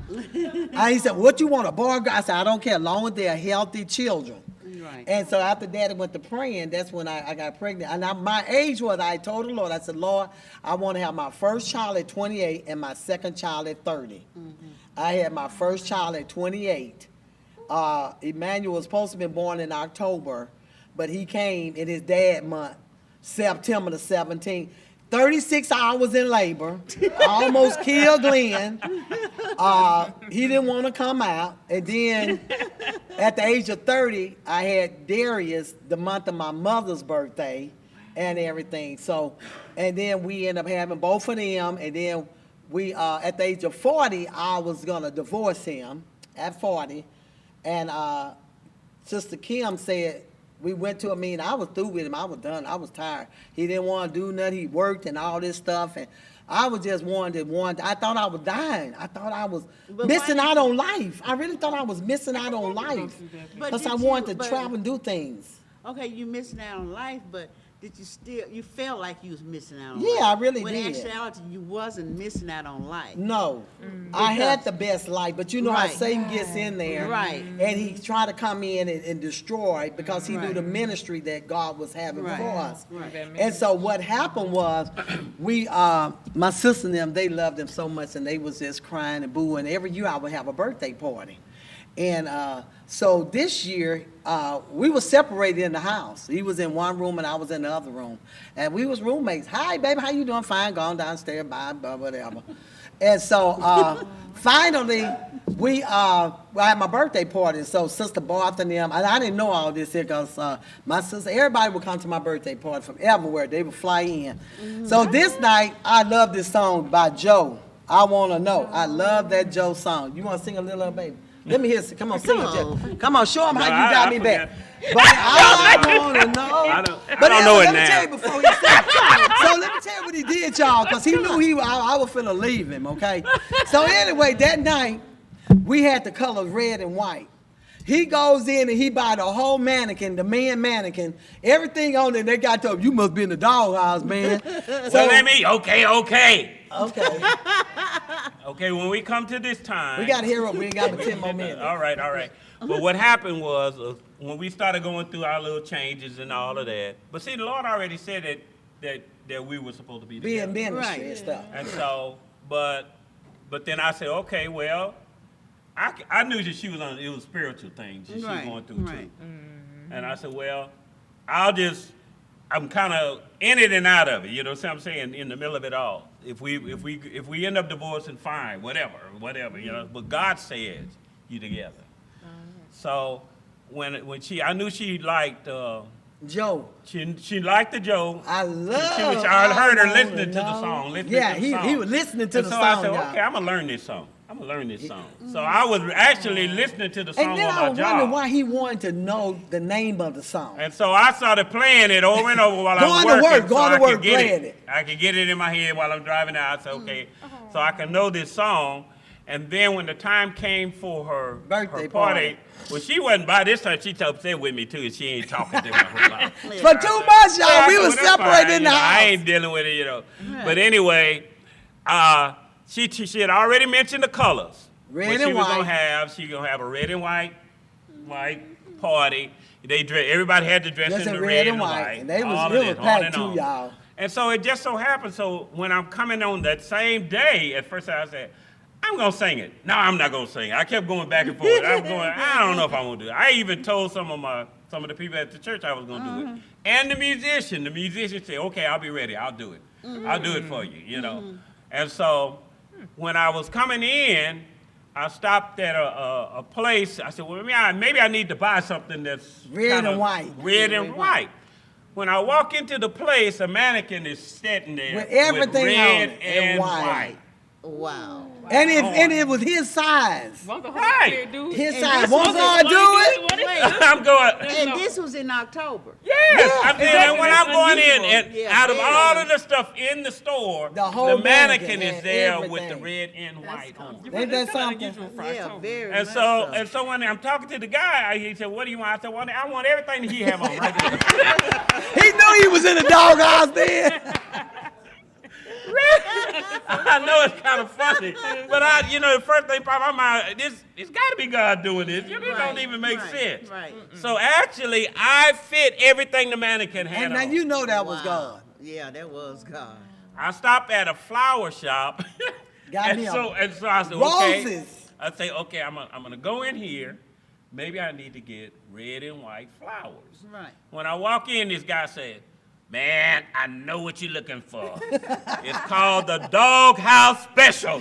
And he said, what you want, a boy or girl? I said, I don't care, as long as they're healthy children. Right. And so after Daddy went to praying, that's when I got pregnant. And my age was, I told the Lord, I said, Lord, I want to have my first child at 28 and my second child at 30. I had my first child at 28. Emmanuel was supposed to be born in October, but he came in his dad month, September the 17th. 36 hours in labor, almost killed Glen. He didn't want to come out. And then at the age of 30, I had Darius the month of my mother's birthday and everything. So, and then we ended up having both of them. And then we, at the age of 40, I was going to divorce him at 40. And Sister Kim said, we went to a meeting. I was through with him. I was done. I was tired. He didn't want to do nothing. He worked and all this stuff. And I was just I thought I was dying. I thought I was missing out on life. I really thought I was missing out on life. Because I wanted to travel and do things. Okay, you missing out on life, but did you felt like you was missing out on Yeah, life? I really when did. In actuality, you wasn't missing out on life. No. I had the best life, but you know how Right. Satan gets in there. Right. And he tried to come in and destroy because he knew the ministry that God was having Right. for us. Right. And so what happened was, my sister and them, they loved him so much, and they was just crying and booing. Every year I would have a birthday party. And so this year, we were separated in the house. He was in one room and I was in the other room. And we was roommates. Hi, baby, how you doing? Fine, going downstairs, bye, blah, whatever. And so finally, I had my birthday party. So Sister Barth and them, and I didn't know all this here because my sister, everybody would come to my birthday party from everywhere. They would fly in. So this night, I love this song by Joe. I Want to Know. I love that Joe song. You want to sing a little, baby? Let me hear it. Come on, sing it, Joe. Come on, show them how you got me back. But I want to know. I don't know it Let me now. tell you before he sang. So let me tell you what he did, y'all, because he knew I was finna leave him, okay? So anyway, that night, we had the colors red and white. He goes in and he buy the whole mannequin, the man mannequin, everything on it. They got to him, you must be in the doghouse, man. So let me, okay. Okay. Okay, when we come to this time. We got to hear it. We ain't got but 10 more minutes. All right. But what happened was when we started going through our little changes and all of that. But see, the Lord already said that we were supposed to be Be in together. ministry Right. and stuff. And so, but then I said, okay, well, I knew that it was spiritual things that she was Right, going through right. too. And I said, well, I'm kind of in it and out of it, you know what I'm saying, in the middle of it all. If we end up divorcing, fine, whatever, you know. But God says you together. So when I knew she liked Joe. she liked the Joe. I I heard her listening to the song. He was listening to the so song. I said, y'all. okay, I'm gonna learn this song. So I was actually listening to the song And then on I my was wondering job. why he wanted to know the name of the song. And so I started playing it over and over while I was Going to working. work, going to work, playing it. I could get it in my head while I'm driving out. I said, okay, so I can know this song. And then when the time came for her Birthday party, well, she wasn't by this time. She's upset with me too, and she ain't talking to me a whole lot. For 2 months, y'all, we Well, was that's separated fine, in the you know, house. I ain't dealing with it, you know. But anyway, she had already mentioned the colors. Red What and she was gonna white. have. She gonna have a red and white party. Everybody had to dress Just in the in red and white. And they all was of this, packed on and too, on. y'all. And so it just so happened. So when I'm coming on that same day, at first I said, I'm gonna sing it. No, I'm not gonna sing it. I kept going back and forth. I don't know if I'm gonna do it. I even told some of the people at the church I was gonna do it. And the musician said, okay, I'll be ready. I'll do it. I'll do it for you, you know. And so when I was coming in, I stopped at a place. I said, well, maybe I need to buy something that's Red kinda and white. Red and white. When I walk into the place, a mannequin is sitting there With everything red on it and and white. white. Wow. And it was his size. Right. His And size. this Won't was God do it? I'm going. And this was in October. Yes, I'm saying, and when I'm going in, unusual. and Yeah, out of very all of the stuff in the store, The whole mannequin mannequin is had there with the everything. red and white on. Ain't that something? Yeah, very And much so when I'm talking to the guy, he said, "What do you want?" I said, "Well, I want everything that he have on right there." He knew he was in the doghouse then. I know it's kind of funny, but the first thing popped in my mind, it's got to be God doing this. It don't even make sense. Right. So actually, I fit everything the mannequin had And now on. you know that was Wow. God. Yeah, that was God. I stopped at a flower shop, Got and me so a- I said, okay. Roses. I say, okay, I'm gonna go in here, maybe I need to get red and white flowers. Right. When I walk in, this guy said, man, I know what you're looking for. It's called the Doghouse Special.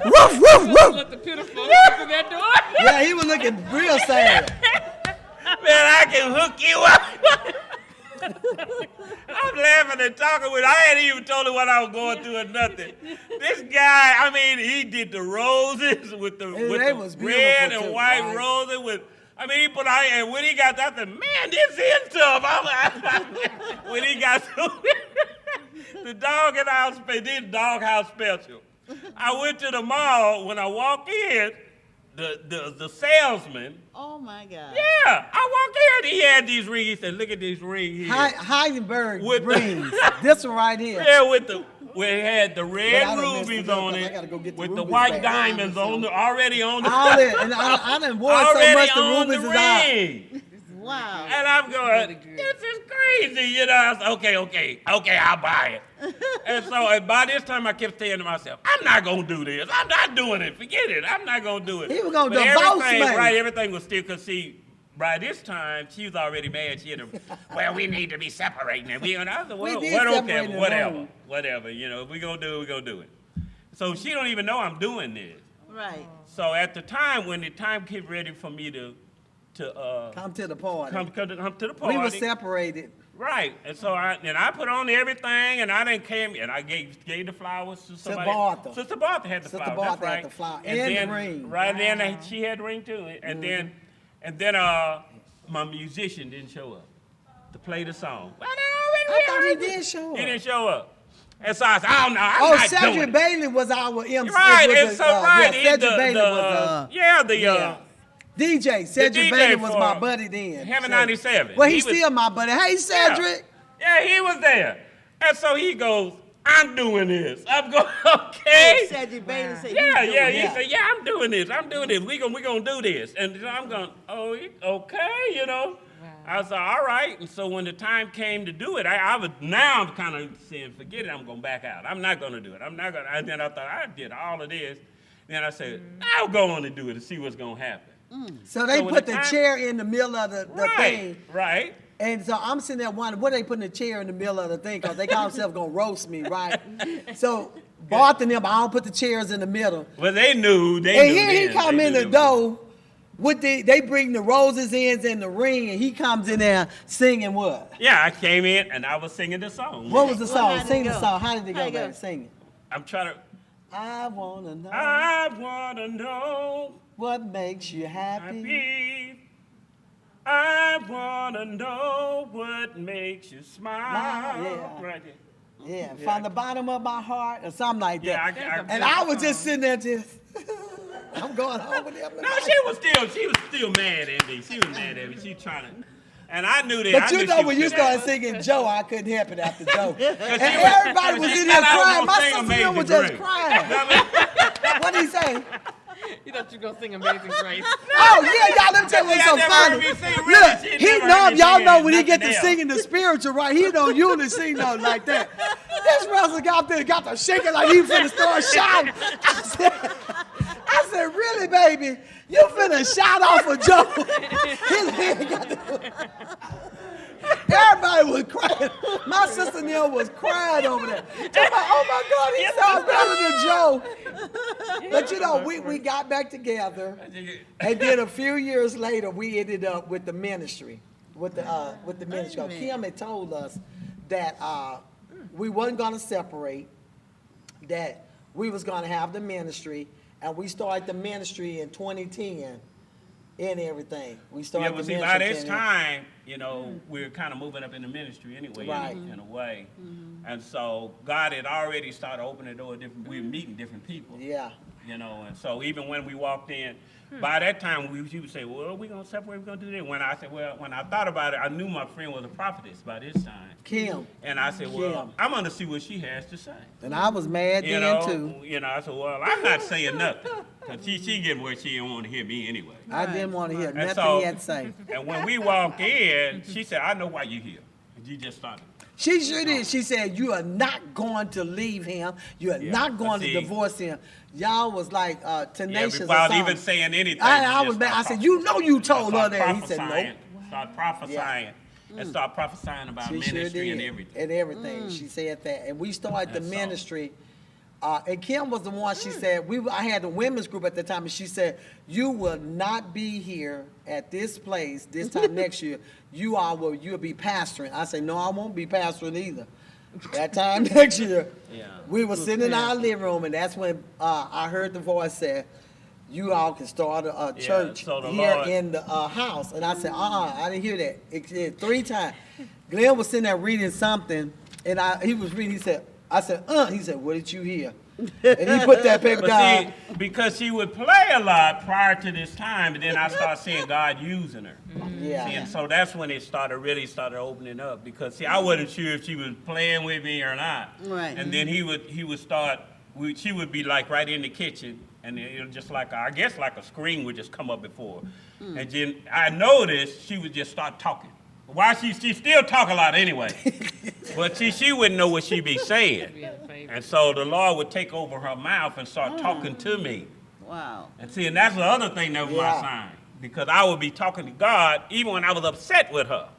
Woof, woof, woof. Look the pitiful to that door. Yeah, he was looking real sad. Man, I can hook you up. I'm laughing and talking with. I hadn't even told him what I was going through or nothing. This guy, I mean, he did the roses with the, They was red beautiful and too, white right? roses with. I mean, he put out, and when he got that, I said, man, this is tough. When he got to the doghouse special. I went to the mall. When I walked in, the salesman. Oh my God. Yeah, I walked in. He had these rings. He said, "Look at these rings here." Heisenberg With the- rings. This one right here. Yeah, where it had the But red I done messed rubies it up on 'cause I it, gotta go get the with the rubies white back. diamonds on the already on the All that, and I done wore so already much the on rubies the is out. ring. Wow. And I'm going, this is crazy, you know. I said, okay, I'll buy it. And so and by this time, I kept saying to myself, I'm not going to do this. I'm not doing it. Forget it. I'm not going to do it. He was gonna But divorce everything, me. right, everything was still, because see, by this time, she was already mad. She had well, we need to be separating. And I said, well, did okay, separate in the room. whatever. You know, if we're going to do it, we're going to do it. So she don't even know I'm doing this. Right. So at the time, when the time came ready for me to Come to the party. come to the party. We were separated. Right, and so I put on everything, and I didn't came, and I gave the flowers to somebody. Bartha. Sister Bartha had the Sister flowers. Bartha That's right. had the flower and and the then, ring. Right then, she had the ring too, and then my musician didn't show up to play the song. I thought he did show He up. didn't show up, and so I said, "Oh no, I'm Oh, not doing Cedric it." Bailey was our MC. Right, was and the, so right, yeah, Cedric Bailey was DJ. Cedric DJ Bailey was for my buddy then. Heaven 97. Well, He he's was- still my buddy. Hey, Cedric. Yeah, he was there. And so he goes, I'm doing this. I'm going, okay. Cedric Bailey said, Yeah, "You yeah. doing He it." said, yeah, I'm doing this. I'm doing this. We gonna do this. And so I'm going, oh, okay, you know. I said, all right. And so when the time came to do it, now I'm kind of saying, forget it. I'm going to back out. I'm not going to do it. I'm not going to. And then I thought, I did all of this. Then I said, I'll go on and do it and see what's going to happen. So they So when put the the time- chair in the middle of the thing. Right. And so I'm sitting there wondering, what they putting the chair in the middle of the thing? Because they call themselves going to roast me, right? So Barth and them, I don't put the chairs in the middle. Well, they knew. And knew here he then. come They in knew the they was- door with they bring the roses ends and the ring, and he comes in there singing what? Yeah, I came in and I was singing the song. What was the Well, song? how did Sing it the go? song. How did it How go, it go? baby? Sing it. I'm trying to. I want to know I wanna know. what makes you happy. I wanna know what makes you smile. Yeah. Right there. Yeah, from the bottom of my heart or something like that. Yeah, And I was just sitting there just, I'm going home with them. No, she was still mad at me. She was mad at me. She trying to, and I knew that. But I you knew know she when was you mad. started singing Joe, I couldn't help it after Joe. And she everybody was she in there thought I was crying. gonna My sing sister them was Amazing just Grace. crying. What did he say? You thought you were gonna sing Amazing Grace. Oh yeah, y'all let me tell you what's See, I so never funny. heard me sing really. Look, She he never know heard me y'all sing know when he get to nothing else. singing the spiritual, right? He don't usually sing nothing like that. This wrestler got there, got to shaking like he finna start shouting. I said, really, baby? You finna shout off of Joe? His head got to. Everybody was crying. My sister Neil was crying over there. Talking about, oh my God, he sounds better than Joe. But you know, we got back together, and then a few years later, we ended up with the ministry, with the ministry. Amen. Kim had told us that we wasn't gonna separate, that we was gonna have the ministry, and we started the ministry in 2010. And everything. We started Yeah, but the see, ministry. by this 10. time, you know, we're kind of moving up in the ministry anyway, Right. in a way. And so God had already started opening the door. We were meeting different people. Yeah. You know, and so even when we walked in, by that time, she would say, well, we're going to separate, we're going to do this. When I said, well, when I thought about it, I knew my friend was a prophetess by this time. Kim. And I said, well, Kim. I'm going to see what she has to say. And I was mad You then know, too. I said, well, I'm not saying nothing. Because she getting where she didn't want to hear me anyway. I didn't want to hear nothing so- he had to say. And when we walked in, she said, I know why you're here. And you just started. She sure did. She said, you are not going to leave him. You are not going to see- divorce him. Y'all was like tenacious or without something. even saying anything. I you was just mad. I start said, talking. you know you And told her start that. He said, prophesying, nope. Start prophesying and start prophesying about She sure ministry did. and everything. And everything. She said that. And we started the That's all. ministry. And Kim was the one, she said, I had the women's group at the time, and she said, you will not be here at this place this time next year. You'll be pastoring. I said, no, I won't be pastoring either. That time next year, Yeah. we were sitting in our living room, and that's when I heard the voice say, you all can start a church so the here Lord- in the house. And I said, I didn't hear that. It said 3 times. Glenn was sitting there reading something, and he was reading, I said, he said, what did you hear? And he put that paper But down. see, because she would play a lot prior to this time, and then I started seeing God using her. Yeah. See, and so that's when it really started opening up. Because see, I wasn't sure if she was playing with me or not. Right. And then he would start. She would be like right in the kitchen, and it was just like I guess like a screen would just come up before. And then I noticed she would just start talking. Why she still talk a lot anyway, but she wouldn't know what she be saying. And so the Lord would take over her mouth and start talking to me. Wow. And see, and that's the other thing that was my Yeah. sign. Because I would be talking to God even when I was upset with her.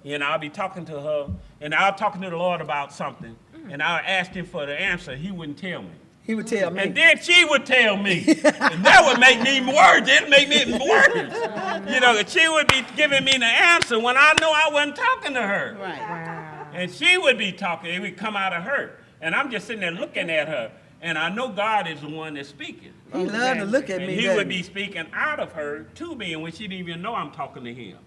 You know, I'd be talking to her, and I was talking to the Lord about something, and I would ask him for the answer. He wouldn't tell me. He would tell me. And then she would tell me. And that would make me worse. It'd make me worse. You know, she would be giving me the answer when I know I wasn't talking to her. Right. And she would be talking. It would come out of her. And I'm just sitting there looking at her. And I know God is the one that's speaking. He loved to look at And me. he doesn't would be speaking out of her to me, and when she didn't even know I'm talking to him.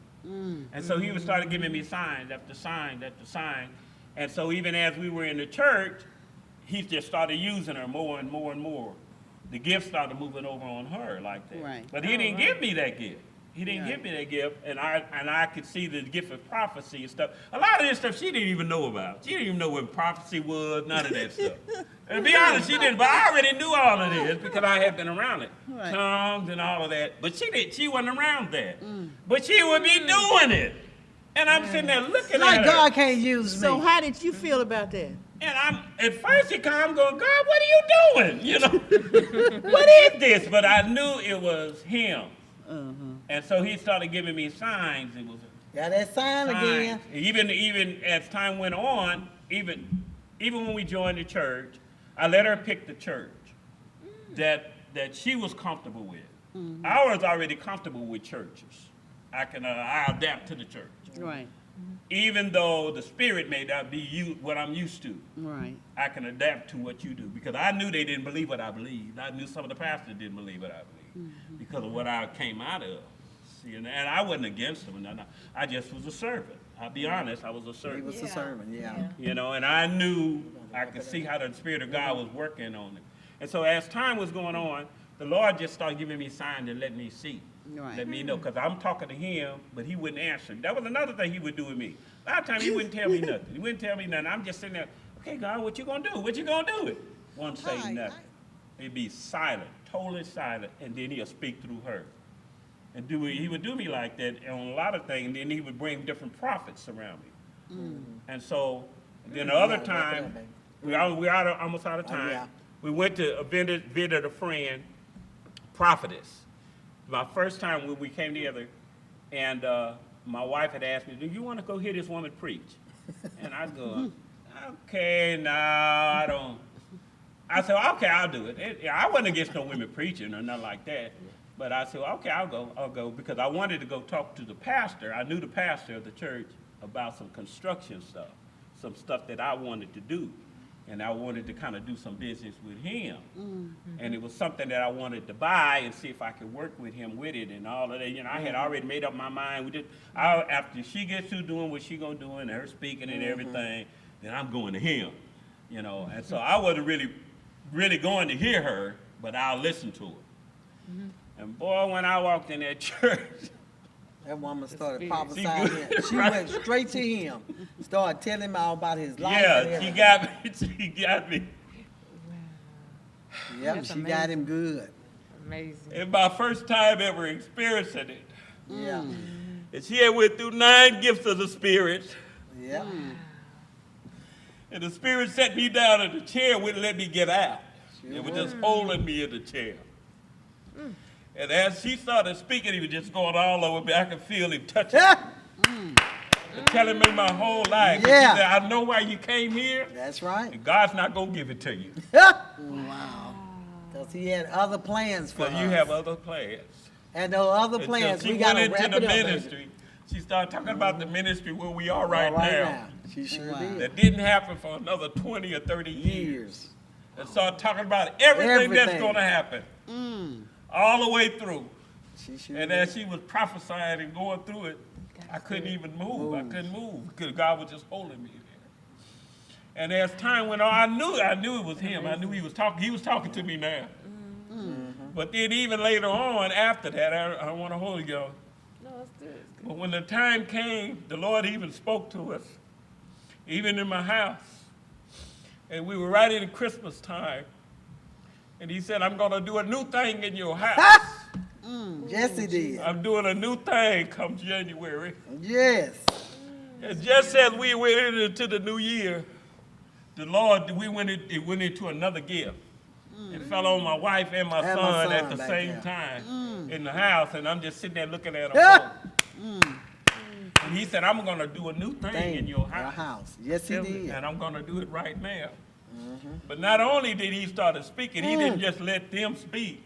And so he would start giving me signs after sign after sign. And so even as we were in the church, he just started using her more and more and more. The gift started moving over on her like that. Right. But he didn't give me that gift. He didn't give me that gift, and I could see the gift of prophecy and stuff. A lot of this stuff she didn't even know about. She didn't even know what prophecy was, none of that stuff. And to be honest, she didn't, but I already knew all of this because I had been around it. Right. Tongues and all of that. But she wasn't around that. But she would be doing it. And I'm sitting there looking like at her. God can't use me. So how did you feel about that? And at first I'm going, God, what are you doing? You know, what is this? But I knew it was him. And so he started giving me signs. It was Got that sign again. signs. Even as time went on, even when we joined the church, I let her pick the church that she was comfortable with. I was already comfortable with churches. I adapt to the church. Right. Even though the spirit may not be what I'm used to. Right. I can adapt to what you do because I knew they didn't believe what I believed. I knew some of the pastors didn't believe what I believed because of what I came out of. See, and I wasn't against them. I just was a servant. I'll be honest, I was a He servant. was a servant, yeah. You know, and I knew I could see how the Spirit of God was working on it. And so as time was going on, the Lord just started giving me signs and let me see. Right. Let me know, because I'm talking to him, but he wouldn't answer. That was another thing he would do with me. A lot of times he wouldn't tell me nothing. He wouldn't tell me nothing. I'm just sitting there, okay, God, what you gonna do? What you gonna do? It won't say nothing. He'd be silent, totally silent, and then he'll speak through her. And he would do me like that on a lot of things, and then he would bring different prophets around me. And so then the other time, we're almost out of time. yeah. We went to visit a friend, prophetess. My first time when we came together, and my wife had asked me, do you want to go hear this woman preach? And I go, okay, no, I don't. I said, okay, I'll do it. I wasn't against no women preaching or nothing like that. But I said, okay, I'll go, because I wanted to go talk to the pastor. I knew the pastor of the church about some construction stuff, some stuff that I wanted to do. And I wanted to kind of do some business with him. And it was something that I wanted to buy and see if I could work with him with it and all of that. You know, I had already made up my mind. After she gets through doing what she gonna do and her speaking and everything, then I'm going to him. You know, and so I wasn't really going to hear her, but I'll listen to her. And boy, when I walked in that church, That woman started She prophesying. good. She went straight to him, started telling him all about his life. and yeah, she everything. got me. Yep, That's she got him good. Amazing. It's my first time ever experiencing it. Yeah, And she had went through 9 gifts of the Spirit. yeah. And the Spirit set me down in the chair, wouldn't let me get out. It was just holding me in the chair. And as she started speaking, he was just going all over me. I could feel him touching me. And telling me my whole life. And Yeah. she said, I know why you came here. That's right. And God's not going to give it to you. Wow. Because he had other plans for Because us. you have other plans. And those other And plans, so she we got went to wrap into it the up. baby. ministry. She started talking about the ministry where we are right, All now. She sure Wow. did. That didn't happen for another 20 or 30 years. Years. And started talking about everything that's Everything. going to happen. All the way through. She sure And did. as she was prophesying and going through it, I couldn't even move. I couldn't move because God was just holding me there. And as time went on, I knew it was him. I knew he was talking. He was talking to me now. But then even later on, after that, I want to hold you. No, it's good. But when the time came, the Lord even spoke to us, even in my house. And we were right in Christmas time. And he said, I'm going to do a new thing in your house. Yes, he did. I'm doing a new thing come January. Yes. And just as we went into the new year, the Lord, it went into another gift. It fell on my wife and my And my son son at the back same there. time in the house, and I'm just sitting there looking at them Yeah. both. And he said, I'm going to do a new thing in your house. Yes, he did. And I'm going to do it right now. But not only did he start speaking, he didn't just let them speak.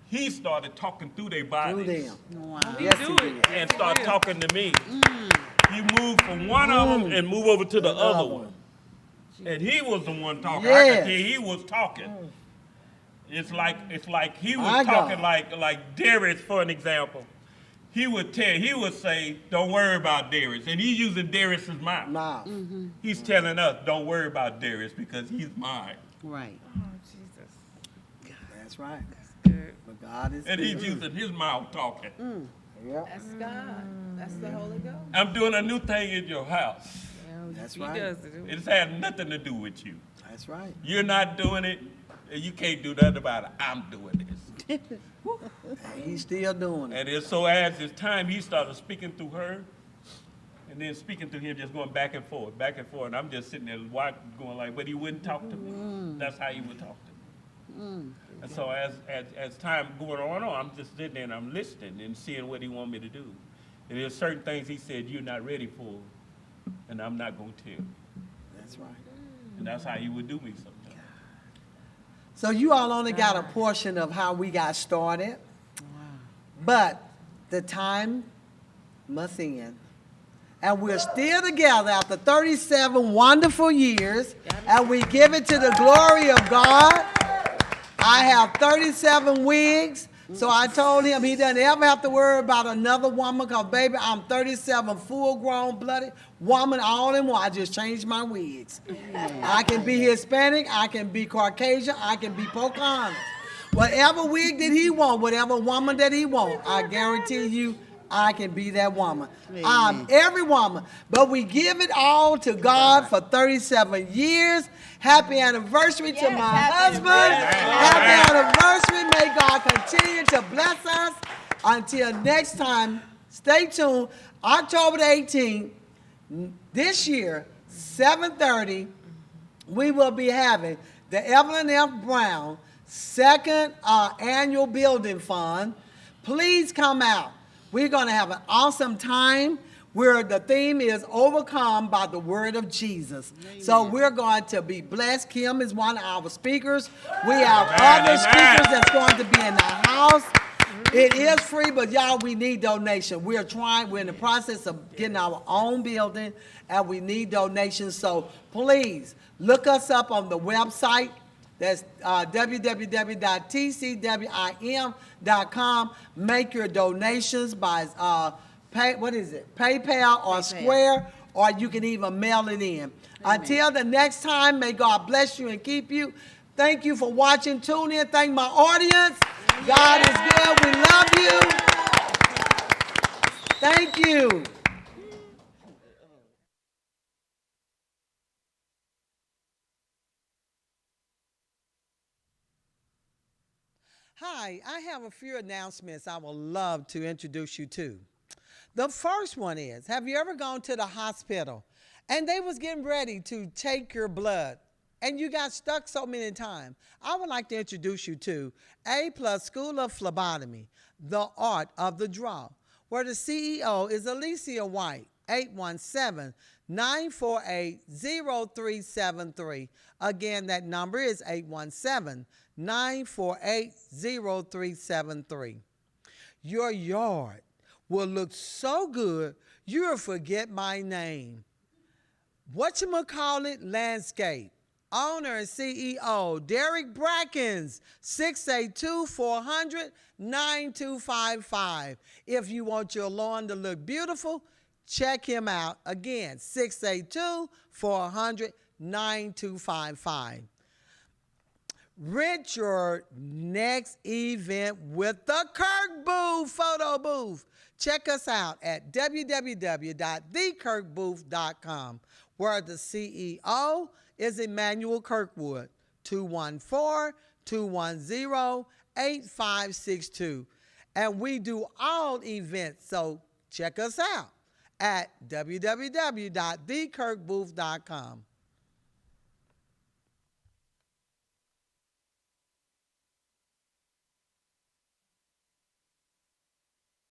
He started talking through their Through bodies. them. Wow. Yes, do he it. did. And start talking to me. He moved from one of them and moved over to the other one. And he was the one talking. I Yes. could tell he was talking. It's like he My was talking God. like Darius, for an example. He would say, don't worry about Darius. And he's using Darius's mouth. Mouth. He's telling us, don't worry about Darius because he's mine. Right. Oh, Jesus. That's right. Good. But God is And he's good. using his mouth talking. Yep. That's God. That's the Holy Ghost. I'm doing a new thing in your house. That's He right. does it. It's had nothing to do with you. That's right. You're not doing it, and you can't do nothing about it. I'm doing this. And he's still doing it. And it's so as it's time, he started speaking through her, and then speaking through him, just going back and forth. And I'm just sitting there going like, but he wouldn't talk to me. That's how he would talk to me. And so as time going on, I'm just sitting there and I'm listening and seeing what he want me to do. And there's certain things he said you're not ready for, and I'm not going to tell you. That's right. And that's how he would do me sometimes. So you all only got a portion of how we got started. But the time must end. And we're still together after 37 wonderful years. And we give it to the glory of God. I have 37 wigs. So I told him he doesn't ever have to worry about another woman because, baby, I'm 37 full-grown, bloody woman all in one. I just changed my wigs. I can be Hispanic. I can be Caucasian. I can be Pocahontas. Whatever wig that he want, whatever woman that he want, I guarantee you I can be that woman. I'm every woman. But we give it all to God for 37 years. Happy anniversary to my husband. Happy anniversary. May God continue to bless us. Until next time, stay tuned. October the 18th, this year, 7:30, we will be having the Evelyn F. Brown second annual building fund. Please come out. We're going to have an awesome time where the theme is overcome by the word of Jesus. So we're going to be blessed. Kim is one of our speakers. We have other speakers that's going to be in the house. It is free, but y'all, we need donation. We're in the process of getting our own building, and we need donations. So please look us up on the website. That's www.tcwim.com. Make your donations by PayPal or Square, or you can even mail it in. Until the next time, may God bless you and keep you. Thank you for watching. Tune in. Thank my audience. God is good. We love you. Thank you. Hi, I have a few announcements I would love to introduce you to. The first one is, have you ever gone to the hospital and they was getting ready to take your blood, and you got stuck so many times, I would like to introduce you to A+ School of Phlebotomy, the art of the draw, where the CEO is Alicia White. 817-948-0373. Again, that number is 817-948-0373. Your yard will look so good, you'll forget my name. Whatchamacallit Landscape. Owner and CEO, Derek Brackens, 682-400-9255. If you want your lawn to look beautiful, check him out. Again, 682-400-9255. Rent your next event with the Kirkwood photo booth. Check us out at www.thekirkbooth.com, where the CEO is Emmanuel Kirkwood, 214-210-8562. And we do all events, so check us out at www.thekirkbooth.com.